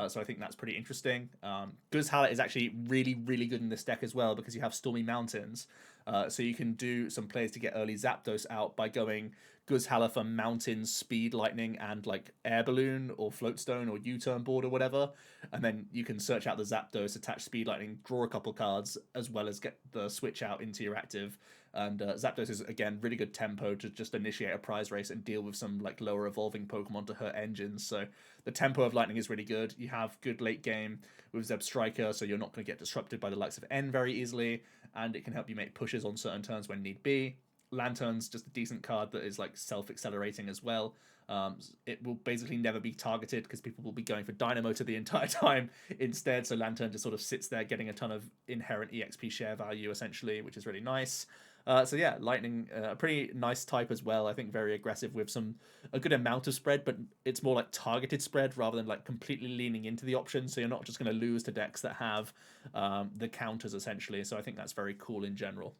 So I think that's pretty interesting. Guz Hallett is actually really, really good in this deck as well because you have Stormy Mountains. So you can do some plays to get early Zapdos out by going Guz Hallett for Mountains, Speed, Lightning, and like Air Balloon or Floatstone or U-Turn Board or whatever. And then you can search out the Zapdos, attach Speed, Lightning, draw a couple cards, as well as get the switch out into your active. And Zapdos is, again, really good tempo to just initiate a prize race and deal with some like lower evolving Pokemon to hurt engines. So the tempo of Lightning is really good. You have good late game with Zeb Striker, so you're not going to get disrupted by the likes of N very easily, and it can help you make pushes on certain turns when need be. Lantern's just a decent card that is like self-accelerating as well. It will basically never be targeted because people will be going for Dynamo to the entire time instead. So Lantern just sort of sits there getting a ton of inherent EXP share value essentially, which is really nice. So yeah, Lightning, a pretty nice type as well. I think very aggressive with a good amount of spread, but it's more like targeted spread rather than like completely leaning into the option. So you're not just going to lose to decks that have the counters essentially. So I think that's very cool in general.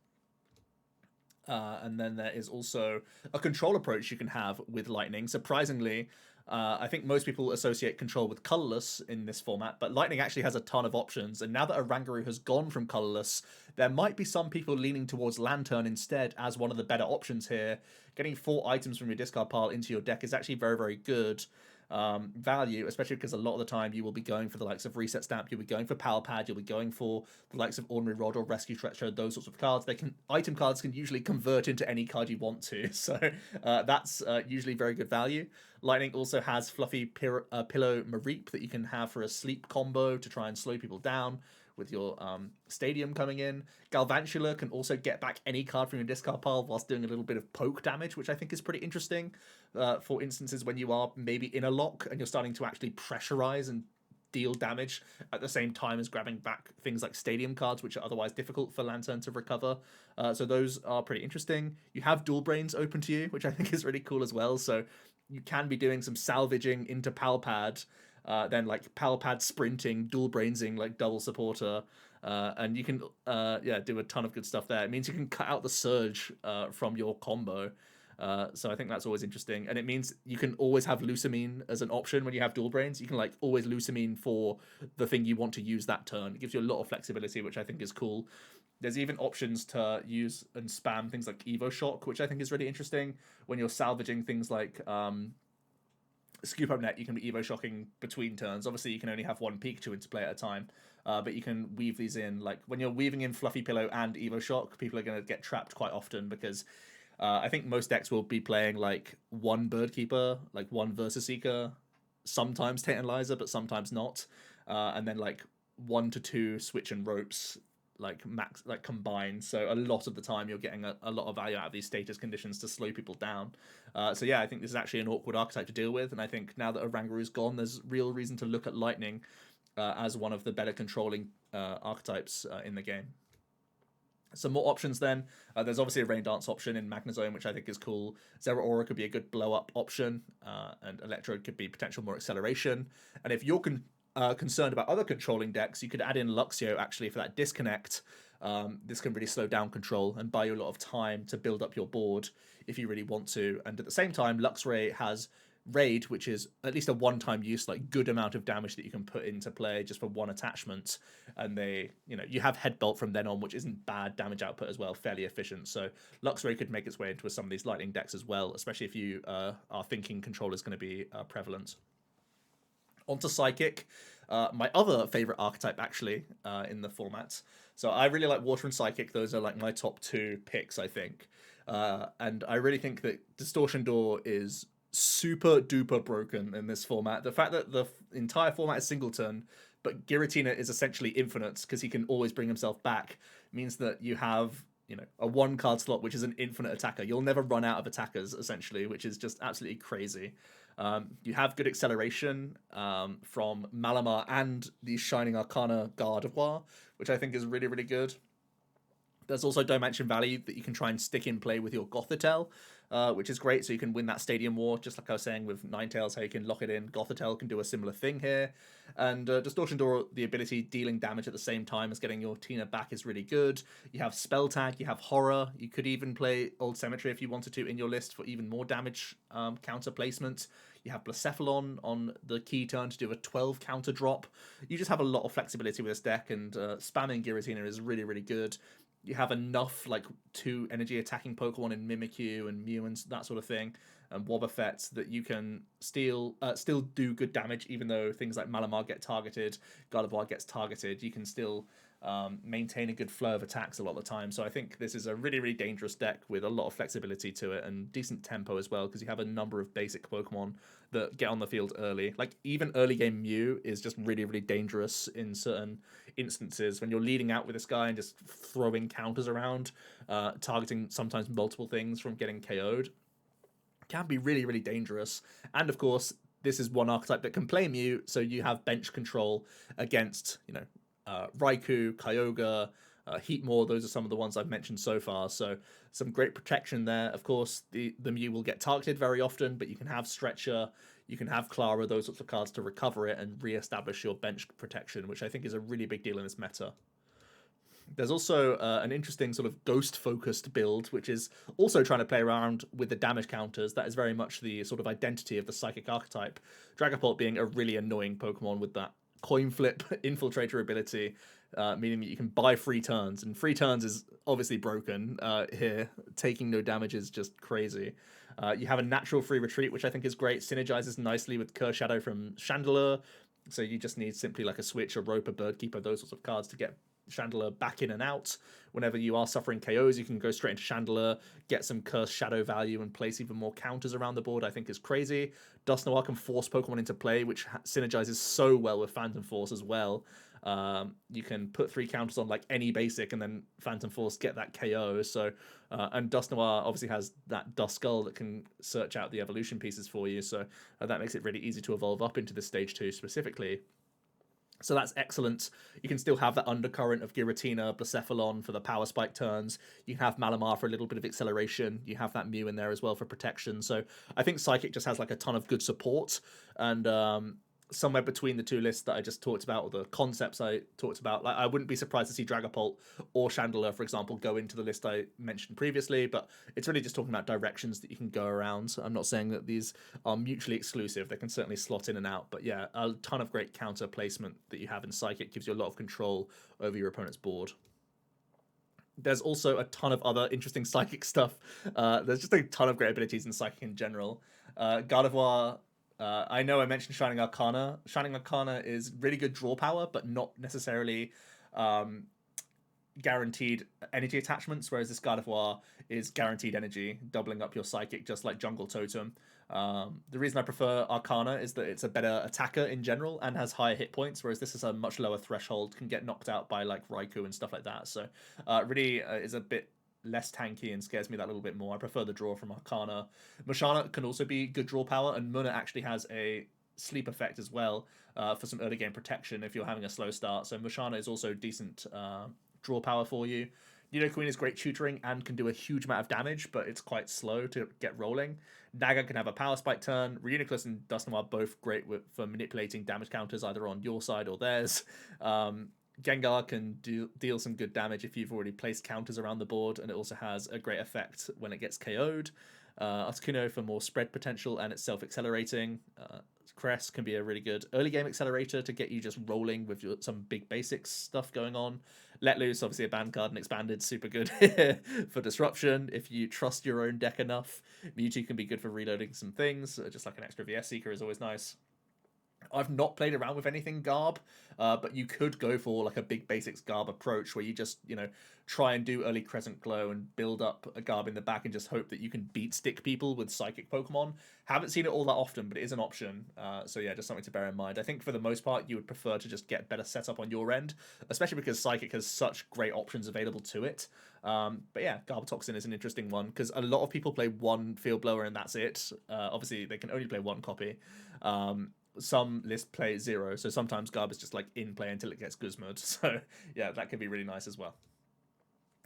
And then there is also a control approach you can have with Lightning. Surprisingly, I think most people associate control with Colorless in this format, but Lightning actually has a ton of options. And now that Oranguru has gone from Colorless, there might be some people leaning towards Lantern instead as one of the better options here. Getting 4 items from your discard pile into your deck is actually very, very good value, especially because a lot of the time you will be going for the likes of Reset Stamp, you'll be going for Power Pad, you'll be going for the likes of Ordinary Rod or Rescue Stretcher, those sorts of cards. Item cards can usually convert into any card you want to, so that's usually very good value. Lightning also has Fluffy Pillow Mareep that you can have for a sleep combo to try and slow people down with your Stadium coming in. Galvantula can also get back any card from your discard pile whilst doing a little bit of poke damage, which I think is pretty interesting for instances when you are maybe in a lock and you're starting to actually pressurize and deal damage at the same time as grabbing back things like Stadium cards, which are otherwise difficult for Lantern to recover. So those are pretty interesting. You have Dual Brains open to you, which I think is really cool as well. So you can be doing some salvaging into Pal Pad, then like Pal Pad sprinting, Dual Brainsing like double supporter, and you can do a ton of good stuff there. It means you can cut out the surge from your combo. So I think that's always interesting, and it means you can always have Lusamine as an option when you have Dual Brains. You can like always Lusamine for the thing you want to use that turn. It gives you a lot of flexibility, which I think is cool. There's even options to use and spam things like Evo Shock, which I think is really interesting when you're salvaging things like Scoop Up Net. You can be Evo Shocking between turns. Obviously, you can only have one Pikachu into play at a time, but you can weave these in. Like when you're weaving in Fluffy Pillow and Evo Shock, people are going to get trapped quite often because I think most decks will be playing like one Bird Keeper, like one Versus Seeker, sometimes Tantalizer, but sometimes not, and then like 1 to 2 Switch and Ropes like max like combined. So a lot of the time you're getting a lot of value out of these status conditions to slow people down. So yeah, I think this is actually an awkward archetype to deal with, and I think now that Oranguru's gone, there's real reason to look at Lightning as one of the better controlling archetypes in the game. Some more options then. There's obviously a Rain Dance option in Magnezone, which I think is cool. Zeraora could be a good blow-up option, and Electrode could be potential more acceleration. And if you're concerned about other controlling decks, you could add in Luxio actually for that disconnect. This can really slow down control and buy you a lot of time to build up your board if you really want to. And at the same time, Luxray has Raid, which is at least a one-time use, like good amount of damage that you can put into play just for one attachment. And you have Headbolt from then on, which isn't bad damage output as well, fairly efficient. So Luxray could make its way into some of these Lightning decks as well, especially if you are thinking control is going to be prevalent. Onto Psychic, my other favorite archetype actually in the format. So I really like Water and Psychic. Those are like my top 2 picks, I think. And I really think that Distortion Door is super duper broken in this format. The fact that the entire format is singleton, but Giratina is essentially infinite because he can always bring himself back, means that you have a 1-card slot which is an infinite attacker. You'll never run out of attackers essentially, which is just absolutely crazy. You have good acceleration from Malamar and the Shining Arcana Gardevoir, which I think is really, really good. There's also Dimension Valley that you can try and stick in play with your Gothitelle, which is great. So you can win that Stadium War, just like I was saying with Ninetales, how you can lock it in. Gothitelle can do a similar thing here. And Distortion Door, the ability dealing damage at the same time as getting your Tina back is really good. You have Spell Tag, you have Horror. You could even play Old Cemetery if you wanted to in your list for even more damage counter placement. You have Blacephalon on the key turn to do a 12 counter drop. You just have a lot of flexibility with this deck, and spamming Giratina is really, really good. You have enough like 2 energy attacking Pokemon in Mimikyu and Mew and that sort of thing, and Wobbuffet, that you can still do good damage even though things like Malamar get targeted, Gardevoir gets targeted. You can still maintain a good flow of attacks a lot of the time. So I think this is a really, really dangerous deck with a lot of flexibility to it and decent tempo as well, because you have a number of basic Pokemon that get on the field early. Like, even early game Mew is just really, really dangerous in certain instances when you're leading out with this guy and just throwing counters around, targeting sometimes multiple things from getting KO'd. Can be really, really dangerous. And of course, this is one archetype that can play Mew, so you have bench control against, Raikou, Kyogre, Heatmore. Those are some of the ones I've mentioned so far. So some great protection there. Of course, the Mew will get targeted very often, but you can have Stretcher, you can have Clara, those sorts of cards to recover it and re-establish your bench protection, which I think is a really big deal in this meta. There's also an interesting sort of ghost-focused build, which is also trying to play around with the damage counters. That is very much the sort of identity of the Psychic archetype. Dragapult being a really annoying Pokemon with that coin flip infiltrator ability, meaning that you can buy free turns, and free turns is obviously broken here. Taking no damage is just crazy. You have a natural free retreat, which I think is great. Synergizes nicely with Curse Shadow from Chandelure. So you just need simply like a switch, a rope, a bird keeper, those sorts of cards to get Chandelure back in and out. Whenever you are suffering KOs, you can go straight into Chandelure, get some Curse Shadow value, and place even more counters around the board. I think is crazy. Dusknoir can force Pokemon into play, which synergizes so well with Phantom Force as well. You can put 3 counters on like any basic, and then Phantom Force get that KO. So, and Dusknoir obviously has that Duskull that can search out the evolution pieces for you. So that makes it really easy to evolve up into the stage 2 specifically. So that's excellent. You can still have that undercurrent of Giratina, Blacephalon for the power spike turns. You can have Malamar for a little bit of acceleration. You have that Mew in there as well for protection. So I think Psychic just has like a ton of good support. And somewhere between the two lists that I just talked about, or the concepts I talked about, like, I wouldn't be surprised to see Dragapult or Chandelure, for example, go into the list I mentioned previously, but it's really just talking about directions that you can go around. I'm not saying that these are mutually exclusive. They can certainly slot in and out, but yeah, a ton of great counter placement that you have in Psychic gives you a lot of control over your opponent's board. There's also a ton of other interesting Psychic stuff. There's just a ton of great abilities in Psychic in general. Gardevoir, I know I mentioned Shining Arcana. Shining Arcana is really good draw power, but not necessarily guaranteed energy attachments, whereas this Gardevoir is guaranteed energy, doubling up your Psychic just like Jungle Totem. The reason I prefer Arcana is that it's a better attacker in general and has higher hit points, whereas this is a much lower threshold, can get knocked out by like Raikou and stuff like that. So really is a bit less tanky and scares me that little bit more. I prefer the draw from Arcana. Moshana can also be good draw power, and Munna actually has a sleep effect as well for some early game protection if you're having a slow start. So Moshana is also decent draw power for you. Nidoqueen is great tutoring and can do a huge amount of damage, but it's quite slow to get rolling. Naga can have a power spike turn. Reuniclus and Dusknoir are both great for manipulating damage counters either on your side or theirs. Gengar can deal some good damage if you've already placed counters around the board, and it also has a great effect when it gets KO'd. Articuno for more spread potential, and it's self-accelerating. Cress can be a really good early game accelerator to get you just rolling with some big basics stuff going on. Let Loose, obviously a banned card and expanded, super good for disruption if you trust your own deck enough. Mewtwo can be good for reloading some things, just like an extra VS Seeker is always nice. I've not played around with anything Garb, but you could go for like a big basics Garb approach where you just, try and do early Crescent Glow and build up a Garb in the back and just hope that you can beat stick people with Psychic Pokemon. Haven't seen it all that often, but it is an option. So yeah, just something to bear in mind. I think for the most part, you would prefer to just get better setup on your end, especially because Psychic has such great options available to it. But yeah, Garbotoxin is an interesting one because a lot of people play one Field Blower and that's it. Obviously, they can only play one copy. Some lists play 0, so sometimes Garb is just like in play until it gets Guzma'd. So yeah, that can be really nice as well.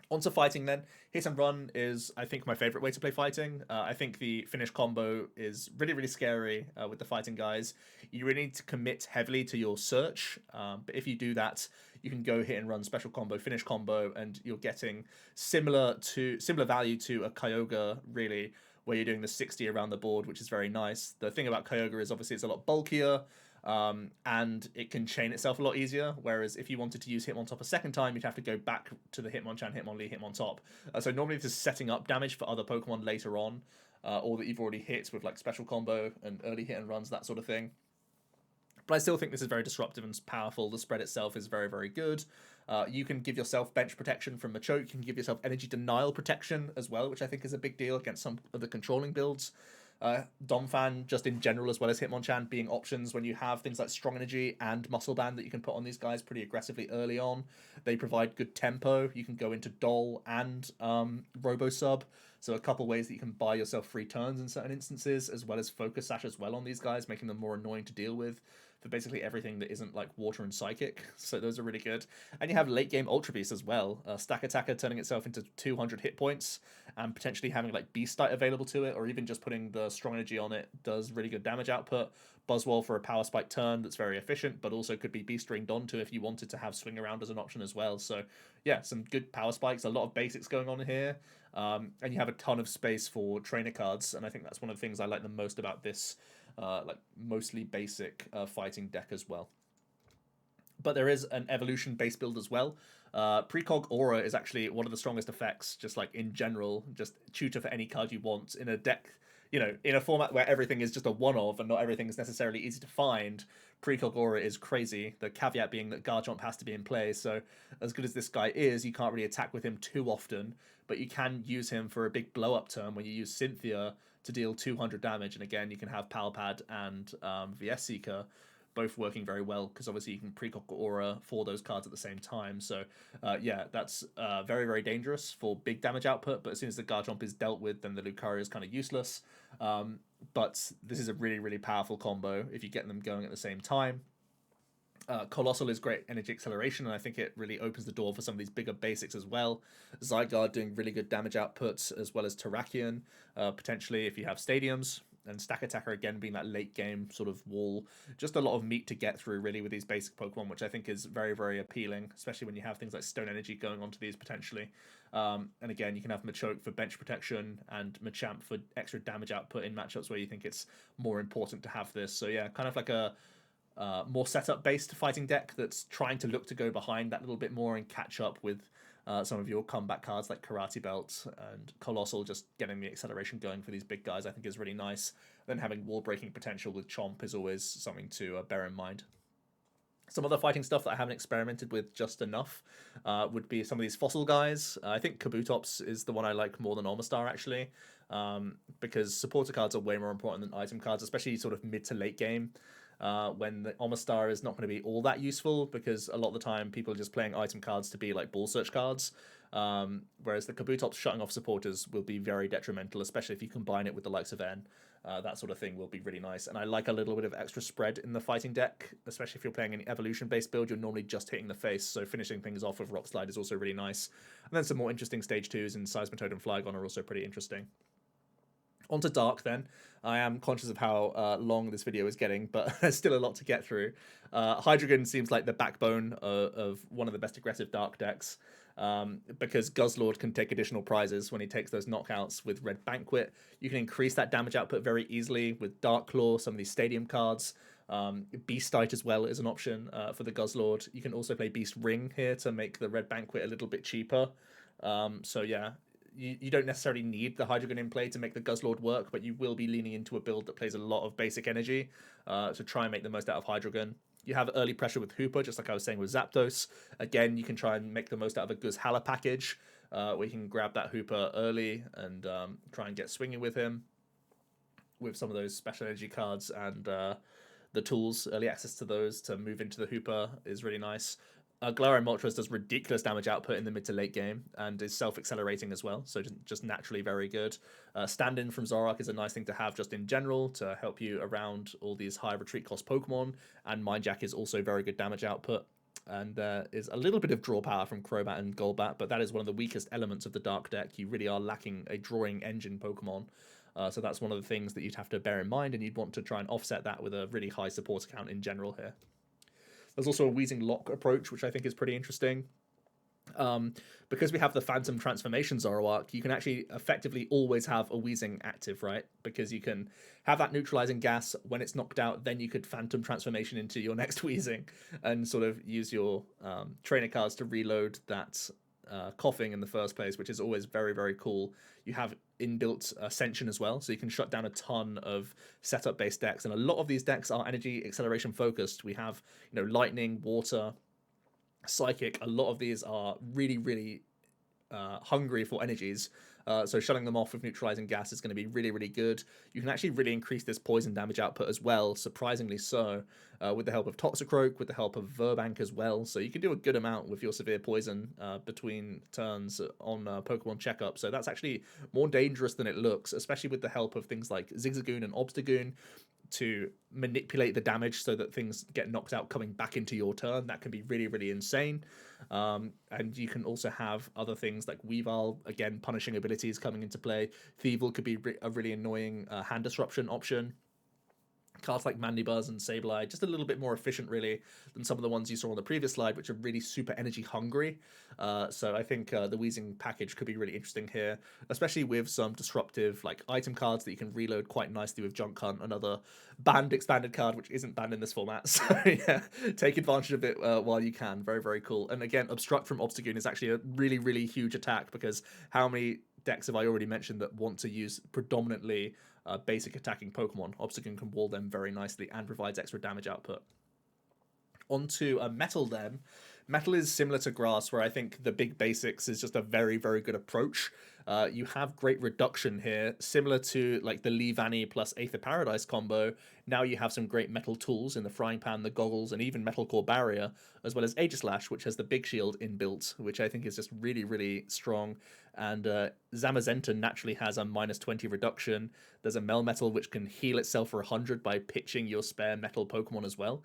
On to fighting then. Hit and Run is, I think, my favorite way to play fighting. I think the finish combo is really, really scary with the fighting guys. You really need to commit heavily to your search, but if you do that, you can go Hit and Run, special combo, finish combo, and you're getting similar value to a Kyogre, really, where you're doing the 60 around the board, which is very nice. The thing about Kyogre is obviously it's a lot bulkier, and it can chain itself a lot easier, whereas if you wanted to use Hitmontop a second time, you'd have to go back to the Hitmonchan, Hitmonlee, Hitmontop. So normally this is setting up damage for other Pokemon later on, or that you've already hit with like special combo and early hit and runs, that sort of thing. But I still think this is very disruptive and powerful. The spread itself is very, very good. You can give yourself bench protection from Machoke. You can give yourself energy denial protection as well, which I think is a big deal against some of the controlling builds. Domfan, just in general, as well as Hitmonchan, being options when you have things like Strong Energy and Muscle Band that you can put on these guys pretty aggressively early on. They provide good tempo. You can go into Doll and Robo Sub. So a couple ways that you can buy yourself free turns in certain instances, as well as Focus Sash as well on these guys, making them more annoying to deal with for basically everything that isn't like Water and Psychic. So those are really good. And you have late game Ultra Beast as well. Stack Attacker turning itself into 200 hit points and potentially having like Beast Dite available to it, or even just putting the Strong Energy on it does really good damage output. Buzzwole for a Power Spike turn that's very efficient, but also could be Beast Ringed onto if you wanted to have Swing Around as an option as well. So yeah, some good Power Spikes, a lot of basics going on here. And you have a ton of space for trainer cards, and I think that's one of the things I like the most about this like mostly basic fighting deck as well. But there is an evolution base build as well. Precog Aura is actually one of the strongest effects, just like in general, just tutor for any card you want in a deck, you know, in a format where everything is just a one-of and not everything is necessarily easy to find. Precog Aura is crazy, the caveat being that Garchomp has to be in play, so as good as this guy is, you can't really attack with him too often, but you can use him for a big blow-up turn when you use Cynthia to deal 200 damage, and again, you can have Palpad and VS Seeker both working very well, because obviously you can precog Aura for those cards at the same time. So yeah, that's very, very dangerous for big damage output, but as soon as the Garchomp is dealt with, then the Lucario is kind of useless. But this is a really, really powerful combo if you get them going at the same time. Colossal is great energy acceleration, and I think it really opens the door for some of these bigger basics as well. Zygarde doing really good damage outputs, as well as Terrakion, potentially if you have stadiums. And Stack Attacker again being that late game sort of wall. Just a lot of meat to get through really with these basic Pokemon, which I think is very, very appealing, especially when you have things like Stone Energy going onto these potentially. And again, you can have Machoke for bench protection and Machamp for extra damage output in matchups where you think it's more important to have this. So yeah, kind of like a more setup based fighting deck that's trying to look to go behind that little bit more and catch up with some of your combat cards like Karate Belt and Colossal. Just getting the acceleration going for these big guys I think is really nice. Then having wall breaking potential with Chomp is always something to bear in mind. Some other fighting stuff that I haven't experimented with just enough would be some of these fossil guys. I think Kabutops is the one I like more than Omastar, actually, because supporter cards are way more important than item cards, especially sort of mid to late game. When the Omastar is not going to be all that useful, because a lot of the time people are just playing item cards to be like ball search cards, whereas the Kabutops shutting off supporters will be very detrimental, especially if you combine it with the likes of N. That sort of thing will be really nice, and I like a little bit of extra spread in the fighting deck, especially if you're playing an evolution-based build. You're normally just hitting the face, so finishing things off with Rock Slide is also really nice. And then some more interesting stage 2s in Seismitoad and Flygon are also pretty interesting. Onto Dark then. I am conscious of how long this video is getting, but there's still a lot to get through. Hydreigon seems like the backbone of one of the best aggressive Dark decks, because Guzzlord can take additional prizes when he takes those knockouts with Red Banquet. You can increase that damage output very easily with Dark Claw, some of these stadium cards. Beast Dite as well is an option for the Guzzlord. You can also play Beast Ring here to make the Red Banquet a little bit cheaper. So yeah, you don't necessarily need the Hydreigon in play to make the Guzzlord work, but you will be leaning into a build that plays a lot of basic energy to try and make the most out of Hydreigon. You have early pressure with Hooper, just like I was saying with Zapdos. Again, you can try and make the most out of a Guzhala package, where you can grab that Hooper early and try and get swinging with him with some of those special energy cards and the tools. Early access to those to move into the Hooper is really nice. Galarian Moltres does ridiculous damage output in the mid to late game and is self-accelerating as well, so just naturally very good. Stand-in from Zoroark is a nice thing to have just in general to help you around all these high retreat cost Pokemon, and Mind Jack is also very good damage output. And there is a little bit of draw power from Crobat and Golbat, but that is one of the weakest elements of the Dark deck. You really are lacking a drawing engine Pokemon. So that's one of the things that you'd have to bear in mind, and you'd want to try and offset that with a really high support account in general here. There's also a Wheezing Lock approach, which I think is pretty interesting. Because we have the Phantom Transformation Zoroark, you can actually effectively always have a Wheezing active, right? Because you can have that neutralizing gas. When it's knocked out, then you could Phantom Transformation into your next Wheezing and sort of use your trainer cards to reload that coughing in the first place, which is always very, very cool. You have inbuilt Ascension as well, so you can shut down a ton of setup-based decks, and a lot of these decks are energy acceleration focused. We have, Lightning, Water, Psychic. A lot of these are really, really hungry for energies. So shutting them off with neutralizing gas is going to be really, really good. You can actually really increase this poison damage output as well, surprisingly so, with the help of Toxicroak, with the help of Verbank as well. So you can do a good amount with your severe poison between turns on Pokemon checkup. So that's actually more dangerous than it looks, especially with the help of things like Zigzagoon and Obstagoon to manipulate the damage so that things get knocked out coming back into your turn. That can be really, really insane. And you can also have other things like Weavile, again, punishing abilities coming into play. Thievul could be a really annoying hand disruption option. Cards like Mandibuzz and Sableye, just a little bit more efficient, really, than some of the ones you saw on the previous slide, which are really super energy hungry. So I think the Weezing package could be really interesting here, especially with some disruptive like item cards that you can reload quite nicely with Junk Hunt, another banned expanded card, which isn't banned in this format. So yeah, take advantage of it while you can. Very, very cool. And again, Obstruct from Obstagoon is actually a really, really huge attack, because how many decks have I already mentioned that want to use predominantly basic attacking Pokemon? Obstagoon can wall them very nicely and provides extra damage output. Onto Metal then. Metal is similar to Grass, where I think the big basics is just a very, very good approach. You have great reduction here, similar to like the Leavanny plus Aether Paradise combo. Now you have some great metal tools in the Frying Pan, the Goggles, and even Metal Core Barrier, as well as Aegislash, which has the Big Shield inbuilt, which I think is just really, really strong. And Zamazenta naturally has a -20 reduction. There's a Melmetal, which can heal itself for 100 by pitching your spare metal Pokemon as well.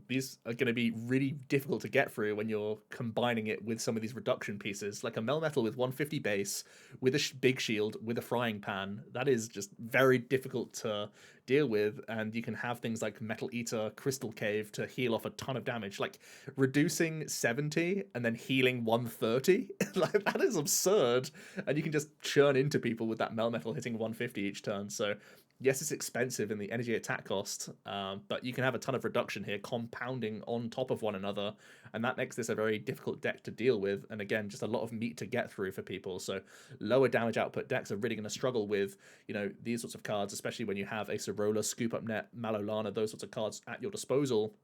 These are going to be really difficult to get through when you're combining it with some of these reduction pieces, like a Melmetal with 150 base, with a big shield, with a Frying Pan. That is just very difficult to deal with, and you can have things like Metal Eater, Crystal Cave to heal off a ton of damage, like reducing 70 and then healing 130. Like, that is absurd, and you can just churn into people with that Melmetal hitting 150 each turn. So yes, it's expensive in the energy attack cost, but you can have a ton of reduction here, compounding on top of one another, and that makes this a very difficult deck to deal with, and again, just a lot of meat to get through for people. So lower damage output decks are really going to struggle with, these sorts of cards, especially when you have a Sorola, Scoop Up Net, Malolana, those sorts of cards at your disposal.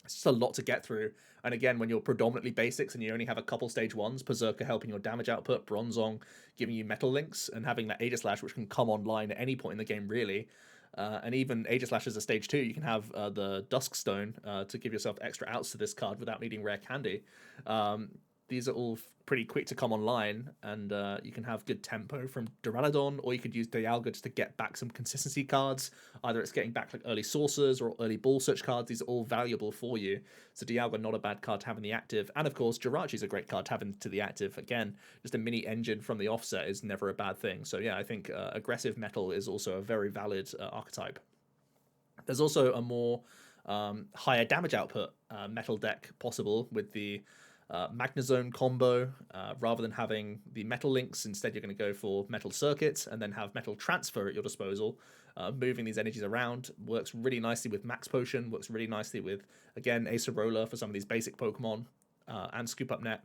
It's just a lot to get through. And again, when you're predominantly basics and you only have a couple stage ones, Berserker helping your damage output, Bronzong giving you metal links, and having that Aegislash, which can come online at any point in the game, really. And even Aegislash as a stage 2, you can have the Duskstone to give yourself extra outs to this card without needing rare candy. These are all pretty quick to come online, and you can have good tempo from Duraludon, or you could use Dialga just to get back some consistency cards. Either it's getting back like early Sorcerers or early Ball Search cards. These are all valuable for you. So Dialga, not a bad card to have in the active. And of course, Jirachi is a great card to have into the active. Again, just a mini engine from the offset is never a bad thing. So yeah, I think aggressive metal is also a very valid archetype. There's also a more higher damage output metal deck possible with the Magnezone combo. Rather than having the metal links, instead you're going to go for metal circuits and then have metal transfer at your disposal. Moving these energies around works really nicely with Max Potion, works really nicely with, again, Acerola for some of these basic Pokemon, and Scoop Up Net.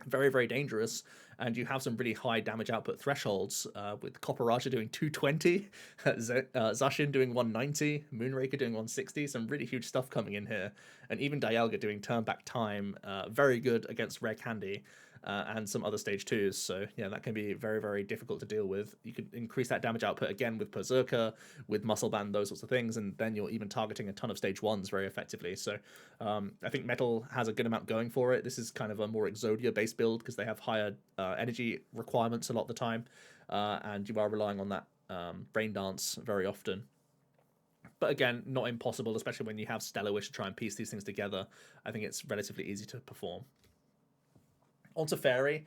Very, very dangerous, and you have some really high damage output thresholds, with Copperaja doing 220, Zacian doing 190, Moonraker doing 160, some really huge stuff coming in here, and even Dialga doing turn back time, very good against rare candy, and some other stage 2s. So yeah, that can be very, very difficult to deal with. You could increase that damage output again with Berserker, with Muscle Band, those sorts of things, and then you're even targeting a ton of stage 1s very effectively. So I think Metal has a good amount going for it. This is kind of a more Exodia based build because they have higher energy requirements a lot of the time, and you are relying on that Brain Dance very often. But again, not impossible, especially when you have Stellar Wish to try and piece these things together. I think it's relatively easy to perform. Onto Fairy.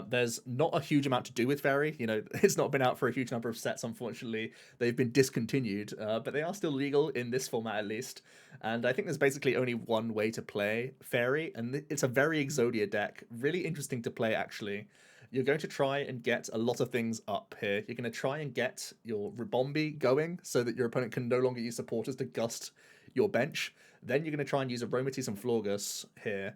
There's not a huge amount to do with Fairy. It's not been out for a huge number of sets, unfortunately. They've been discontinued, but they are still legal in this format at least. And I think there's basically only one way to play Fairy, and it's a very Exodia deck. Really interesting to play, actually. You're going to try and get a lot of things up here. You're going to try and get your Ribombee going so that your opponent can no longer use supporters to gust your bench. Then you're going to try and use Aromatisse and Florges here.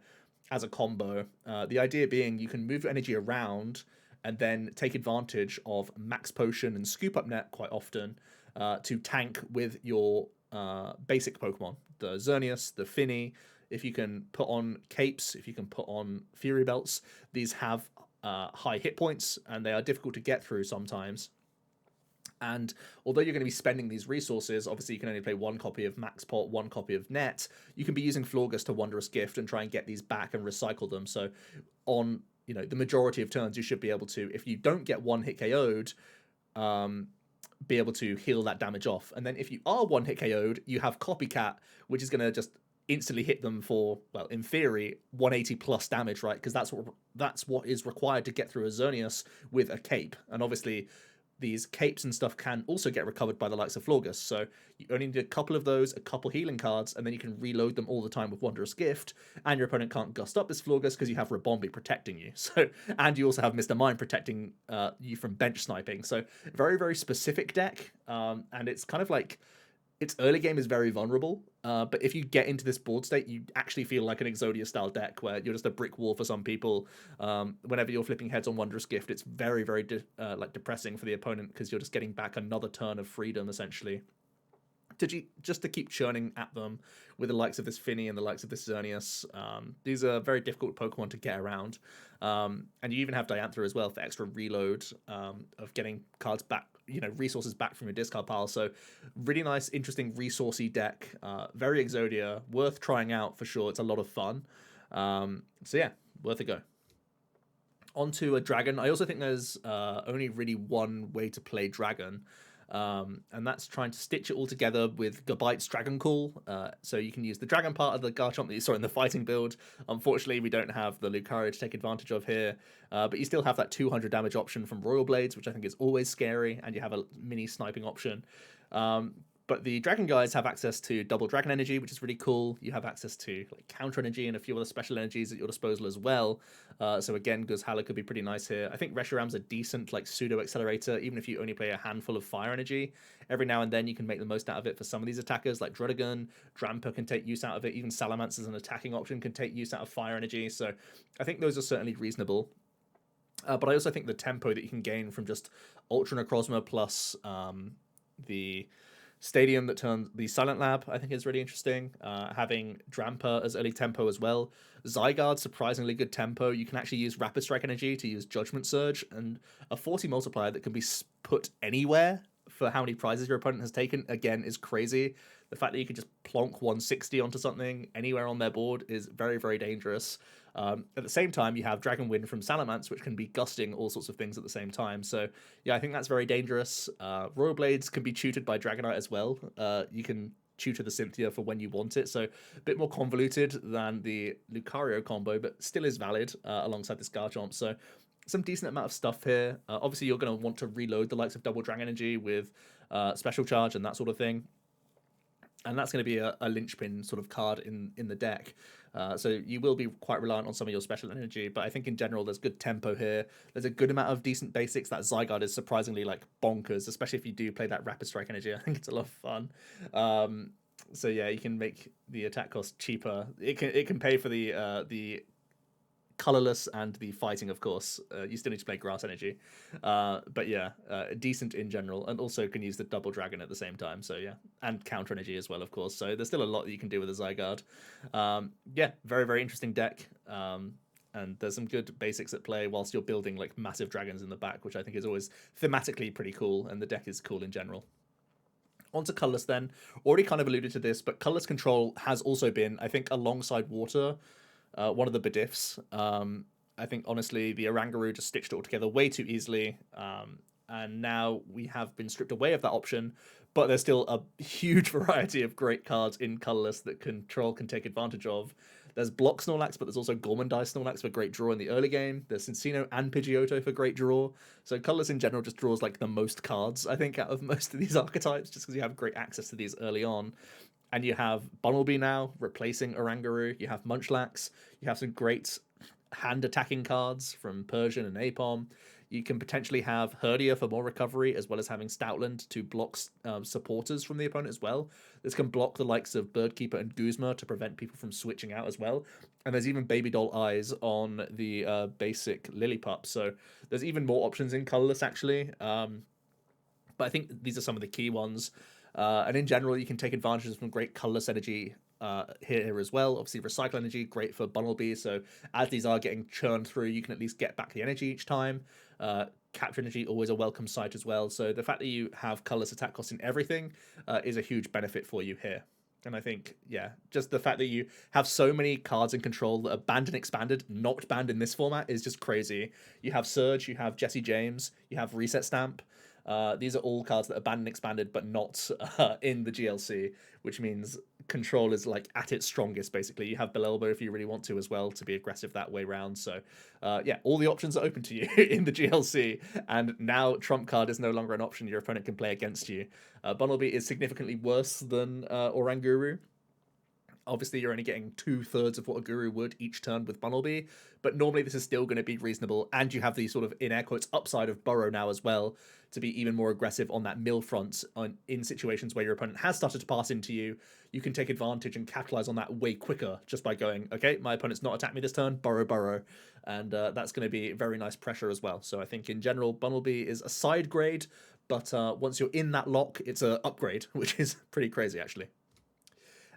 as a combo. The idea being you can move your energy around and then take advantage of Max Potion and Scoop Up Net quite often to tank with your basic Pokemon, the Xerneas, the Finny. If you can put on capes, if you can put on Fury Belts, these have high hit points and they are difficult to get through sometimes. And although you're going to be spending these resources, obviously you can only play one copy of Max Pot, one copy of Net. You can be using Florgus to Wondrous Gift and try and get these back and recycle them. So on the majority of turns, you should be able to, if you don't get one hit KO'd, be able to heal that damage off. And then if you are one hit KO'd, you have Copycat, which is going to just instantly hit them for, well, in theory, 180 plus damage, right? Because that's what is required to get through a Xerneas with a cape. And obviously these capes and stuff can also get recovered by the likes of Florgus. So you only need a couple of those, a couple healing cards, and then you can reload them all the time with Wondrous Gift, and your opponent can't gust up this Florgus because you have Rabombi protecting you. So, and you also have Mr. Mime protecting you from bench sniping. So very, very specific deck, and it's kind of like its early game is very vulnerable, but if you get into this board state, you actually feel like an Exodia style deck where you're just a brick wall for some people. Whenever you're flipping heads on Wondrous Gift, it's very, very depressing for the opponent because you're just getting back another turn of freedom essentially. Just to keep churning at them with the likes of this Finny and the likes of this Xerneas. These are very difficult Pokemon to get around. And you even have Diantha as well for extra reload of getting cards back, resources back from your discard pile. So really nice, interesting, resourcey deck. Very Exodia, worth trying out for sure. It's a lot of fun. So yeah, worth a go. Onto a dragon. I also think there's only really one way to play dragon. And that's trying to stitch it all together with Gabite's Dragon Call. So you can use the dragon part of the Garchomp that you saw in the fighting build. Unfortunately, we don't have the Lucario to take advantage of here, but you still have that 200 damage option from Royal Blades, which I think is always scary, and you have a mini sniping option. But the Dragon guys have access to double Dragon Energy, which is really cool. You have access to Counter Energy and a few other special energies at your disposal as well. So again, Guzhala could be pretty nice here. I think Reshiram's a decent pseudo accelerator, even if you only play a handful of Fire Energy. Every now and then you can make the most out of it for some of these attackers, like Druddigon. Drampa can take use out of it. Even Salamence as an attacking option can take use out of Fire Energy. So I think those are certainly reasonable. But I also think the tempo that you can gain from just Ultra Necrozma plus the Stadium that turns the Silent Lab, I think is really interesting. Having Drampa as early tempo as well. Zygarde, surprisingly good tempo. You can actually use Rapid Strike Energy to use Judgment Surge, and a 40 multiplier that can be put anywhere for how many prizes your opponent has taken, again, is crazy. The fact that you can just plonk 160 onto something anywhere on their board is very, very dangerous. At the same time, you have Dragon Wind from Salamence, which can be gusting all sorts of things at the same time. So, yeah, I think that's very dangerous. Royal Blades can be tutored by Dragonite as well. You can tutor the Cynthia for when you want it. So, a bit more convoluted than the Lucario combo, but still is valid alongside this Garchomp. So, some decent amount of stuff here. Obviously, you're going to want to reload the likes of Double Dragon Energy with Special Charge and that sort of thing. And that's going to be a linchpin sort of card in the deck. So you will be quite reliant on some of your special energy, but I think in general there's good tempo here. There's a good amount of decent basics. That Zygarde is surprisingly bonkers, especially if you do play that Rapid Strike Energy. I think it's a lot of fun. So yeah, you can make the attack cost cheaper. It can pay for the Colorless and the fighting, of course. You still need to play Grass Energy. But yeah, decent in general, and also can use the Double Dragon at the same time. So yeah, and Counter Energy as well, of course. So there's still a lot that you can do with a Zygarde. Yeah, very, very interesting deck. And there's some good basics at play whilst you're building massive dragons in the back, which I think is always thematically pretty cool, and the deck is cool in general. Onto Colorless then. Already kind of alluded to this, but Colorless control has also been, I think, alongside Water, one of the bediffs. I think, honestly, the Oranguru just stitched it all together way too easily. And now we have been stripped away of that option, but there's still a huge variety of great cards in Colorless that Control can take advantage of. There's Block Snorlax, but there's also Gormandai Snorlax for great draw in the early game. There's Cincino and Pidgeotto for great draw. So Colorless in general just draws the most cards, I think, out of most of these archetypes, just because you have great access to these early on. And you have Bunnelby now replacing Oranguru. You have Munchlax. You have some great hand attacking cards from Persian and Apom. You can potentially have Herdia for more recovery, as well as having Stoutland to block supporters from the opponent as well. This can block the likes of Birdkeeper and Guzma to prevent people from switching out as well. And there's even Baby Doll Eyes on the basic Lillipup. So there's even more options in Colorless, actually. But I think these are some of the key ones. And in general, you can take advantages from great colorless energy here as well. Obviously, recycle energy, great for Bunnelby. So as these are getting churned through, you can at least get back the energy each time. Capture energy, always a welcome sight as well. So the fact that you have colorless attack cost in everything is a huge benefit for you here. And I think, yeah, just the fact that you have so many cards in control that are banned and expanded, not banned in this format, is just crazy. You have Surge, you have Jesse James, you have Reset Stamp. These are all cards that are banned and expanded, but not in the GLC, which means control is like at its strongest, basically. You have Belelbo if you really want to as well, to be aggressive that way round. So yeah, all the options are open to you in the GLC, and now Trump card is no longer an option your opponent can play against you. Bunnelby is significantly worse than Oranguru. Obviously, you're only getting 2/3 of what a Guru would each turn with Bunnelby, but normally this is still going to be reasonable, and you have the sort of, in air quotes, upside of Burrow now as well, to be even more aggressive on that mill front in situations where your opponent has started to pass into you. You can take advantage and capitalize on that way quicker just by going, okay, my opponent's not attacked me this turn, Burrow, and that's going to be very nice pressure as well. So I think in general, Bunnelby is a side grade, but once you're in that lock, it's an upgrade, which is pretty crazy, actually.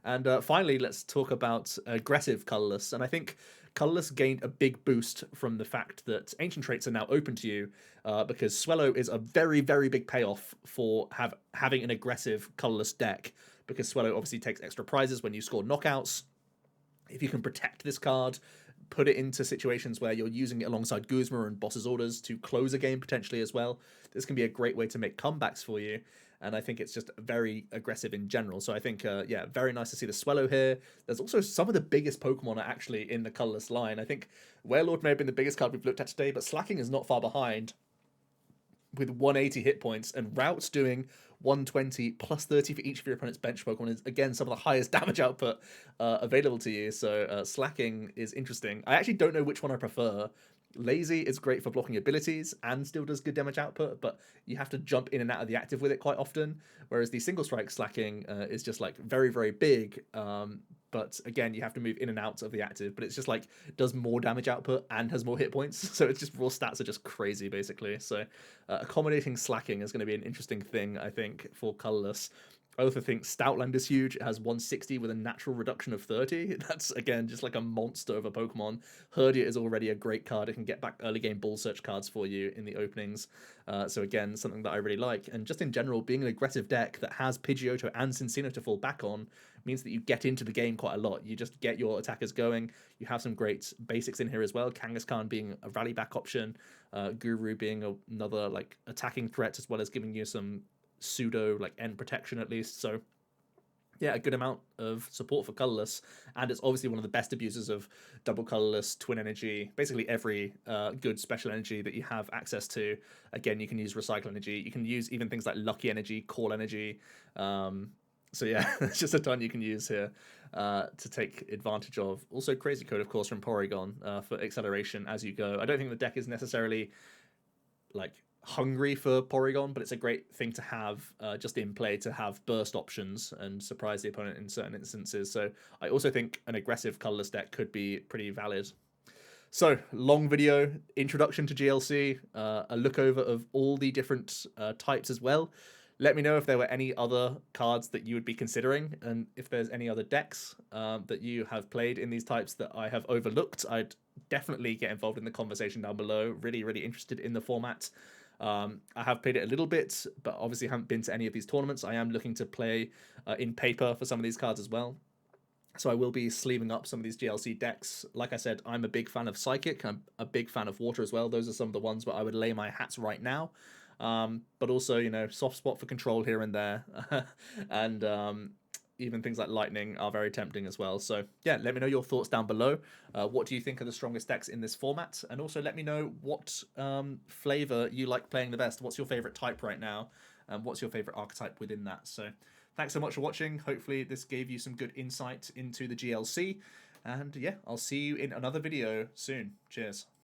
And finally, let's talk about aggressive colorless. And I think colorless gained a big boost from the fact that ancient traits are now open to you, because Swellow is a very, very big payoff for having an aggressive colorless deck, because Swellow obviously takes extra prizes when you score knockouts. If you can protect this card, put it into situations where you're using it alongside Guzma and Boss's Orders to close a game potentially as well, this can be a great way to make comebacks for you. And I think it's just very aggressive in general. So I think, yeah, very nice to see the Swellow here. There's also some of the biggest Pokemon are actually in the colorless line. I think Warlord may have been the biggest card we've looked at today, but Slacking is not far behind with 180 hit points, and Routes doing 120 plus 30 for each of your opponent's bench Pokemon is, again, some of the highest damage output available to you. So Slacking is interesting. I actually don't know which one I prefer. Lazy is great for blocking abilities and still does good damage output, but you have to jump in and out of the active with it quite often, whereas the single strike Slacking is just like very, very big, but again, you have to move in and out of the active, but it's just like does more damage output and has more hit points, so it's just raw stats are just crazy, basically. So accommodating Slacking is going to be an interesting thing, I think, for colorless. I also think Stoutland is huge. It has 160 with a natural reduction of 30. That's, again, just like a monster of a Pokemon. Herdia is already a great card. It can get back early game ball search cards for you in the openings. So again, something that I really like. And just in general, being an aggressive deck that has Pidgeotto and Cincino to fall back on means that you get into the game quite a lot. You just get your attackers going. You have some great basics in here as well. Kangaskhan being a rally back option. Guru being another like attacking threat, as well as giving you some pseudo like end protection at least. So yeah, a good amount of support for colorless, and it's obviously one of the best abusers of double colorless, twin energy, basically every good special energy that you have access to. Again, you can use recycle energy, you can use even things like lucky energy, call energy. So yeah, there's just a ton you can use here to take advantage of. Also Crazy Code, of course, from Porygon for acceleration as you go. I don't think the deck is necessarily like hungry for Porygon, but it's a great thing to have just in play, to have burst options and surprise the opponent in certain instances. So I also think an aggressive colorless deck could be pretty valid. So, long video, introduction to GLC, a look over of all the different types as well. Let me know if there were any other cards that you would be considering, and if there's any other decks that you have played in these types that I have overlooked. I'd definitely get involved in the conversation down below. Really, really interested in the format. I have played it a little bit, but obviously haven't been to any of these tournaments. I am looking to play in paper for some of these cards as well. So I will be sleeving up some of these GLC decks. Like I said, I'm a big fan of Psychic. I'm a big fan of Water as well. Those are some of the ones where I would lay my hats right now. But also, you know, soft spot for Control here and there. And even things like Lightning are very tempting as well. So yeah, let me know your thoughts down below. What do you think are the strongest decks in this format? And also let me know what flavor you like playing the best. What's your favorite type right now? And what's your favorite archetype within that? So thanks so much for watching. Hopefully this gave you some good insight into the GLC. And yeah, I'll see you in another video soon. Cheers.